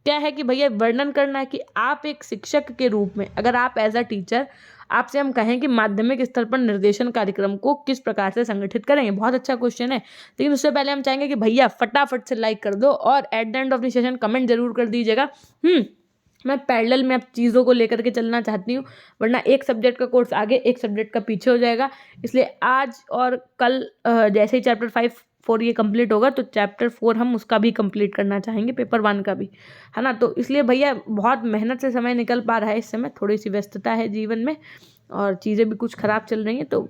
क्या है कि भैया वर्णन करना है कि आप एक शिक्षक के रूप में, अगर आप एज अ टीचर आपसे हम कहें कि माध्यमिक स्तर पर निर्देशन कार्यक्रम को किस प्रकार से संगठित करेंगे। बहुत अच्छा क्वेश्चन है, लेकिन उससे पहले हम चाहेंगे कि भैया फटाफट से लाइक कर दो और at the end of the session comment जरूर कर दीजिएगा। मैं पैरेलल में अब चीज़ों को लेकर के चलना चाहती हूँ, वरना एक सब्जेक्ट का कोर्स आगे एक सब्जेक्ट का पीछे हो जाएगा। इसलिए आज और कल जैसे ही चैप्टर 5-4 ये कंप्लीट होगा तो चैप्टर 4 हम उसका भी कंप्लीट करना चाहेंगे, पेपर 1 का भी, है ना। तो इसलिए भैया बहुत मेहनत से समय निकल पा रहा है, इस समय थोड़ी सी व्यस्तता है जीवन में और चीज़ें भी कुछ ख़राब चल रही हैं, तो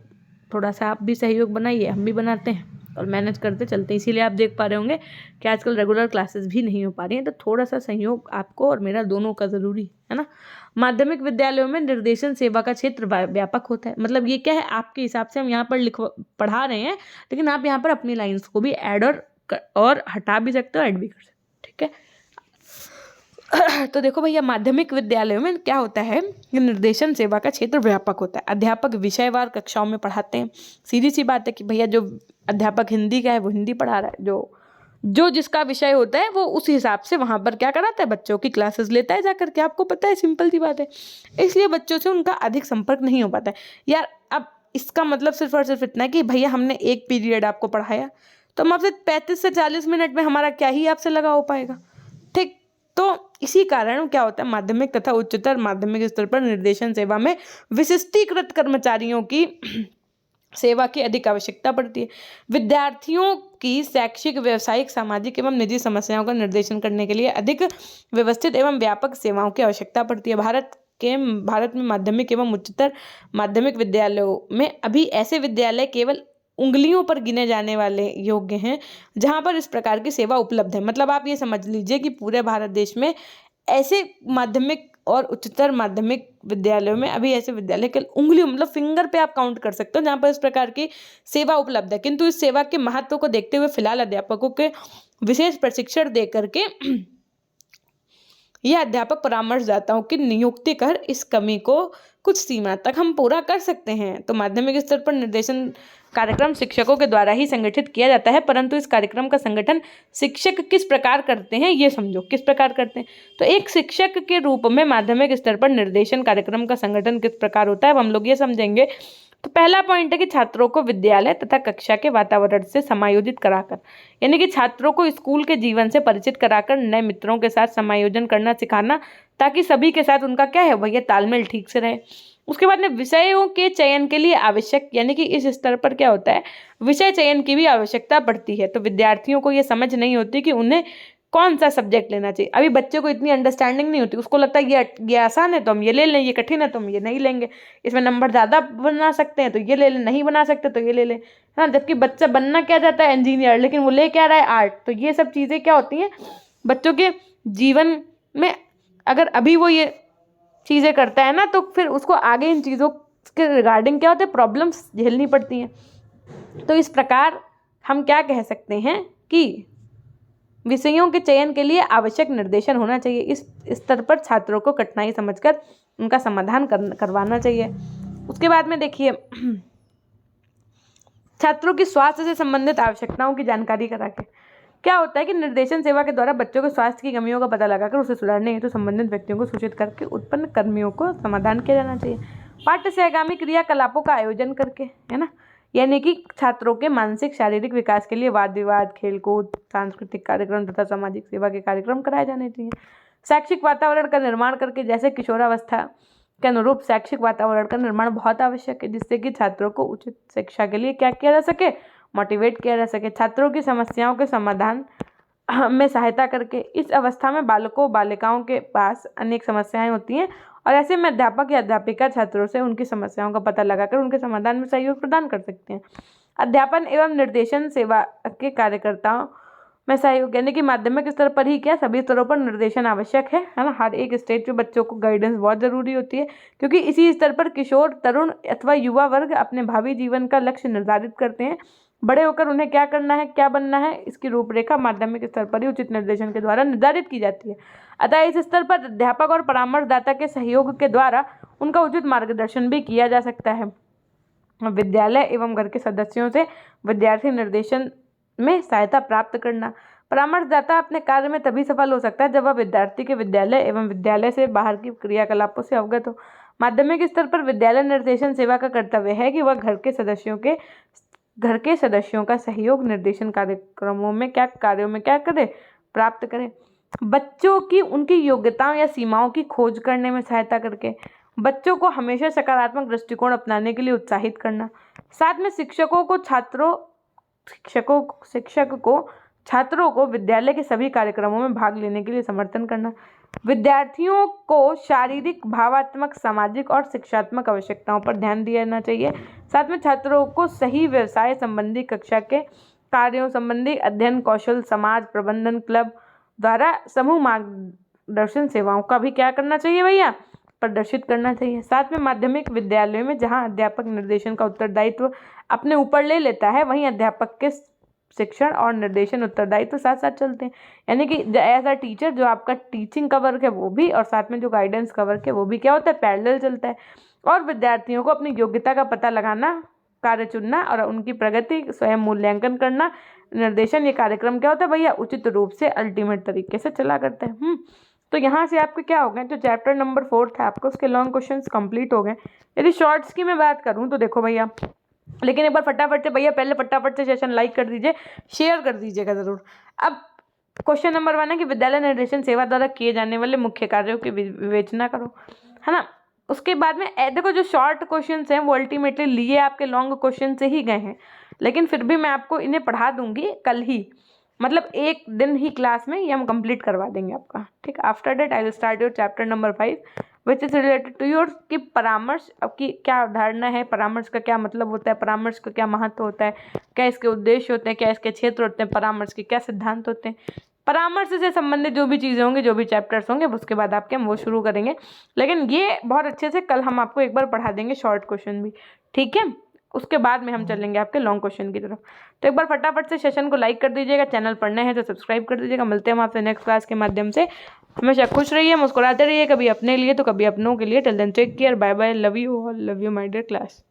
थोड़ा सा आप भी सहयोग बनाइए, हम भी बनाते हैं और मैनेज करते चलते हैं। इसीलिए आप देख पा रहे होंगे कि आजकल रेगुलर क्लासेस भी नहीं हो पा रही हैं, तो थोड़ा सा सहयोग आपको और मेरा दोनों का ज़रूरी है ना। माध्यमिक विद्यालयों में निर्देशन सेवा का क्षेत्र व्यापक होता है। मतलब ये क्या है, आपके हिसाब से हम यहाँ पर पढ़ा रहे हैं, लेकिन आप यहाँ पर अपनी लाइन्स को भी ऐड और हटा भी सकते हो, ऐड भी कर सकते हो, ठीक है। तो देखो भैया माध्यमिक विद्यालयों में क्या होता है कि निर्देशन सेवा का क्षेत्र व्यापक होता है। अध्यापक विषयवार कक्षाओं में पढ़ाते हैं। सीधी सी बात है कि भैया जो अध्यापक हिंदी का है वो हिंदी पढ़ा रहा है, जो जिसका विषय होता है वो उस हिसाब से वहाँ पर क्या कराता है, बच्चों की क्लासेस लेता है जाकर के। आपको पता है, सिंपल सी बात है। इसलिए बच्चों से उनका अधिक संपर्क नहीं हो पाता है। यार अब इसका मतलब सिर्फ और सिर्फ इतना है कि भैया हमने एक पीरियड आपको पढ़ाया तो हम आपसे 35 से 40 मिनट में हमारा क्या ही आपसे लगा हो पाएगा। ठीक, तो इसी कारण क्या होता है, माध्यमिक तथा उच्चतर माध्यमिक स्तर पर निर्देशन सेवा में विशिष्टीकृत कर्मचारियों की सेवा की अधिक आवश्यकता पड़ती है। विद्यार्थियों की शैक्षिक, व्यावसायिक, सामाजिक एवं निजी समस्याओं का निर्देशन करने के लिए अधिक व्यवस्थित एवं व्यापक सेवाओं की आवश्यकता पड़ती है। भारत में माध्यमिक एवं उच्चतर माध्यमिक विद्यालयों में अभी ऐसे विद्यालय केवल उंगलियों पर गिने जाने वाले योग्य हैं जहां पर इस प्रकार की सेवा उपलब्ध है। मतलब आप ये समझ लीजिए कि पूरे भारत देश में ऐसे माध्यमिक और उच्चतर माध्यमिक विद्यालयों में अभी ऐसे विद्यालय के उंगलियों, मतलब फिंगर पे आप काउंट कर सकते हो जहाँ पर इस प्रकार की सेवा उपलब्ध है। किंतु इस सेवा के महत्व को देखते हुए फिलहाल अध्यापकों के विशेष प्रशिक्षण दे करके यह अध्यापक परामर्शदाताओं की नियुक्ति कर इस कमी को कुछ सीमा तक हम पूरा कर सकते हैं। तो माध्यमिक स्तर पर निर्देशन कार्यक्रम शिक्षकों के द्वारा ही संगठित किया जाता है, परंतु इस कार्यक्रम का संगठन शिक्षक किस प्रकार करते हैं ये समझो, किस प्रकार करते हैं। तो एक शिक्षक के रूप में माध्यमिक स्तर पर निर्देशन कार्यक्रम का संगठन किस प्रकार होता है अब हम लोग ये समझेंगे। तो पहला पॉइंट है कि छात्रों को विद्यालय तथा कक्षा के वातावरण से समायोजित कराकर, यानी कि छात्रों को स्कूल के जीवन से परिचित कराकर नए मित्रों के साथ समायोजन करना सिखाना, ताकि सभी के साथ उनका क्या है भैया तालमेल ठीक से रहे। उसके बाद में विषयों के चयन के लिए आवश्यक, यानी कि इस स्तर पर क्या होता है, विषय चयन की भी आवश्यकता पड़ती है। तो विद्यार्थियों को ये समझ नहीं होती कि उन्हें कौन सा सब्जेक्ट लेना चाहिए। अभी बच्चे को इतनी अंडरस्टैंडिंग नहीं होती, उसको लगता है ये आसान है तो हम ये ले लें, ये कठिन है तो हम ये नहीं लेंगे, इसमें नंबर ज़्यादा बना सकते हैं तो ये ले लें, नहीं बना सकते तो ये ले लें, हाँ। जबकि बच्चा बनना क्या चाहता है, इंजीनियर, लेकिन वो ले क्या रहा है, आर्ट। तो ये सब चीज़ें क्या होती हैं बच्चों के जीवन में, अगर अभी वो ये चीज़ें करता है ना तो फिर उसको आगे इन चीज़ों के रिगार्डिंग क्या होते हैं, प्रॉब्लम्स झेलनी पड़ती हैं। तो इस प्रकार हम क्या कह सकते हैं कि विषयों के चयन के लिए आवश्यक निर्देशन होना चाहिए। इस स्तर पर छात्रों को कठिनाई समझकर उनका समाधान करवाना चाहिए। उसके बाद में देखिए, छात्रों की स्वास्थ्य से संबंधित आवश्यकताओं की जानकारी करा के क्या होता है कि निर्देशन सेवा के द्वारा बच्चों के स्वास्थ्य की कमियों का पता लगाकर उसे सुधारने हेतु संबंधित व्यक्तियों को सूचित करके उत्पन्न कर्मियों को समाधान किया जाना चाहिए। पाठ्य सहगामी क्रियाकलापों का आयोजन करके, है ना, यानी कि छात्रों के मानसिक शारीरिक विकास के लिए वाद विवाद, खेलकूद, सांस्कृतिक कार्यक्रम तथा सामाजिक सेवा के कार्यक्रम कराए जाने चाहिए। शैक्षिक वातावरण का निर्माण करके, जैसे किशोरावस्था के अनुरूप शैक्षिक वातावरण का निर्माण बहुत आवश्यक है, जिससे कि छात्रों को उचित शिक्षा के लिए क्या किया जा सके, मोटिवेट किया जा सके। छात्रों की समस्याओं के समाधान में सहायता करके, इस अवस्था में बालकों बालिकाओं के पास अनेक समस्याएं होती हैं और ऐसे में अध्यापक या अध्यापिका छात्रों से उनकी समस्याओं का पता लगाकर उनके समाधान में सहयोग प्रदान कर सकते हैं। अध्यापन एवं निर्देशन सेवा के कार्यकर्ताओं में सहयोग, यानी कि माध्यमिक स्तर पर ही क्या सभी स्तरों पर निर्देशन आवश्यक है ना। हर एक स्टेज पे बच्चों को गाइडेंस बहुत ज़रूरी होती है, क्योंकि इसी स्तर पर किशोर, तरुण अथवा युवा वर्ग अपने भावी जीवन का लक्ष्य निर्धारित करते हैं। बड़े होकर उन्हें क्या करना है, क्या बनना है, इसकी रूपरेखा माध्यमिक स्तर पर ही उचित निर्देशन के द्वारा निर्धारित की जाती है। अतः इस स्तर पर अध्यापक और परामर्शदाता के सहयोग के द्वारा उनका उचित मार्गदर्शन भी किया जा सकता है। विद्यालय एवं घर के सदस्यों से विद्यार्थी निर्देशन में सहायता प्राप्त करना। परामर्शदाता अपने कार्य में तभी सफल हो सकता है जब वह विद्यार्थी के विद्यालय एवं विद्यालय से बाहर की क्रियाकलापों से अवगत हो। माध्यमिक स्तर पर विद्यालय निर्देशन सेवा का कर्तव्य है कि वह घर के सदस्यों का सहयोग निर्देशन कार्यक्रमों में क्या कार्यों में क्या करे, प्राप्त करे। बच्चों की उनकी योग्यताओं या सीमाओं की खोज करने में सहायता करके बच्चों को हमेशा सकारात्मक दृष्टिकोण अपनाने के लिए उत्साहित करना। साथ में शिक्षक को छात्रों को विद्यालय के सभी कार्यक्रमों में भाग लेने के लिए समर्थन करना। विद्यार्थियों को शारीरिक, भावात्मक, सामाजिक और शिक्षात्मक आवश्यकताओं पर ध्यान दिया जाना चाहिए। साथ में छात्रों को सही व्यवसाय संबंधी कक्षा के कार्यों संबंधी अध्ययन कौशल, समाज प्रबंधन क्लब द्वारा समूह मार्गदर्शन सेवाओं का भी क्या करना चाहिए भैया, प्रदर्शित करना चाहिए। साथ में माध्यमिक विद्यालयों में जहां अध्यापक निर्देशन का उत्तरदायित्व अपने ऊपर ले लेता है, वहीं अध्यापक के शिक्षण और निर्देशन उत्तरदायित्व साथ साथ चलते हैं। यानी कि एज अ टीचर जो आपका टीचिंग का वर्क है वो भी, और साथ में जो गाइडेंस का वर्क है वो भी क्या होता है, पैरेलल चलता है। और विद्यार्थियों को अपनी योग्यता का पता लगाना, कार्य चुनना और उनकी प्रगति स्वयं मूल्यांकन करना, निर्देशन, ये कार्यक्रम क्या होता है भैया उचित रूप से अल्टीमेट तरीके से चला करता है। तो यहाँ से आपके क्या हो गए, जो चैप्टर नंबर 4 था आपका उसके लॉन्ग क्वेश्चंस कंप्लीट हो गए। यदि शॉर्ट्स की मैं बात करूँ तो देखो भैया, लेकिन एक बार फटाफट से भैया पहले फटाफट से सेशन लाइक कर दीजिए, शेयर कर दीजिएगा ज़रूर। अब क्वेश्चन नंबर 1 है कि विद्यालय निर्देशन सेवा द्वारा किए जाने वाले मुख्य कार्यों की विवेचना करो, है ना। उसके बाद में देखो जो शॉर्ट क्वेश्चंस हैं वो अल्टीमेटली लिए आपके लॉन्ग क्वेश्चन से ही गए हैं, लेकिन फिर भी मैं आपको इन्हें पढ़ा दूंगी कल ही, मतलब एक दिन ही क्लास में ये हम कंप्लीट करवा देंगे आपका, ठीक। After that I will start your chapter number 5 which is related to your कि परामर्श की क्या अवधारणा है, परामर्श का क्या मतलब होता है, परामर्श का क्या महत्व होता है, क्या इसके उद्देश्य होते हैं, क्या इसके क्षेत्र होते हैं, परामर्श के क्या सिद्धांत होते हैं, परामर्श से संबंधित जो भी चीज़ें होंगी, जो भी चैप्टर्स होंगे उसके बाद आपके हम वो शुरू करेंगे। लेकिन ये बहुत अच्छे से कल हम आपको एक बार पढ़ा देंगे शॉर्ट क्वेश्चन भी, ठीक है। उसके बाद में हम चलेंगे आपके लॉन्ग क्वेश्चन की तरफ। तो एक बार फटाफट से सेशन को लाइक कर दीजिएगा, चैनल पर नए हैं तो सब्सक्राइब कर दीजिएगा। मिलते हैं हम आपसे नेक्स्ट क्लास के माध्यम से। हमेशा खुश रहिए, मुस्कुराते रहिए, कभी अपने लिए तो कभी अपनों के लिए। Till then take care, bye bye, love you all, love you my dear class.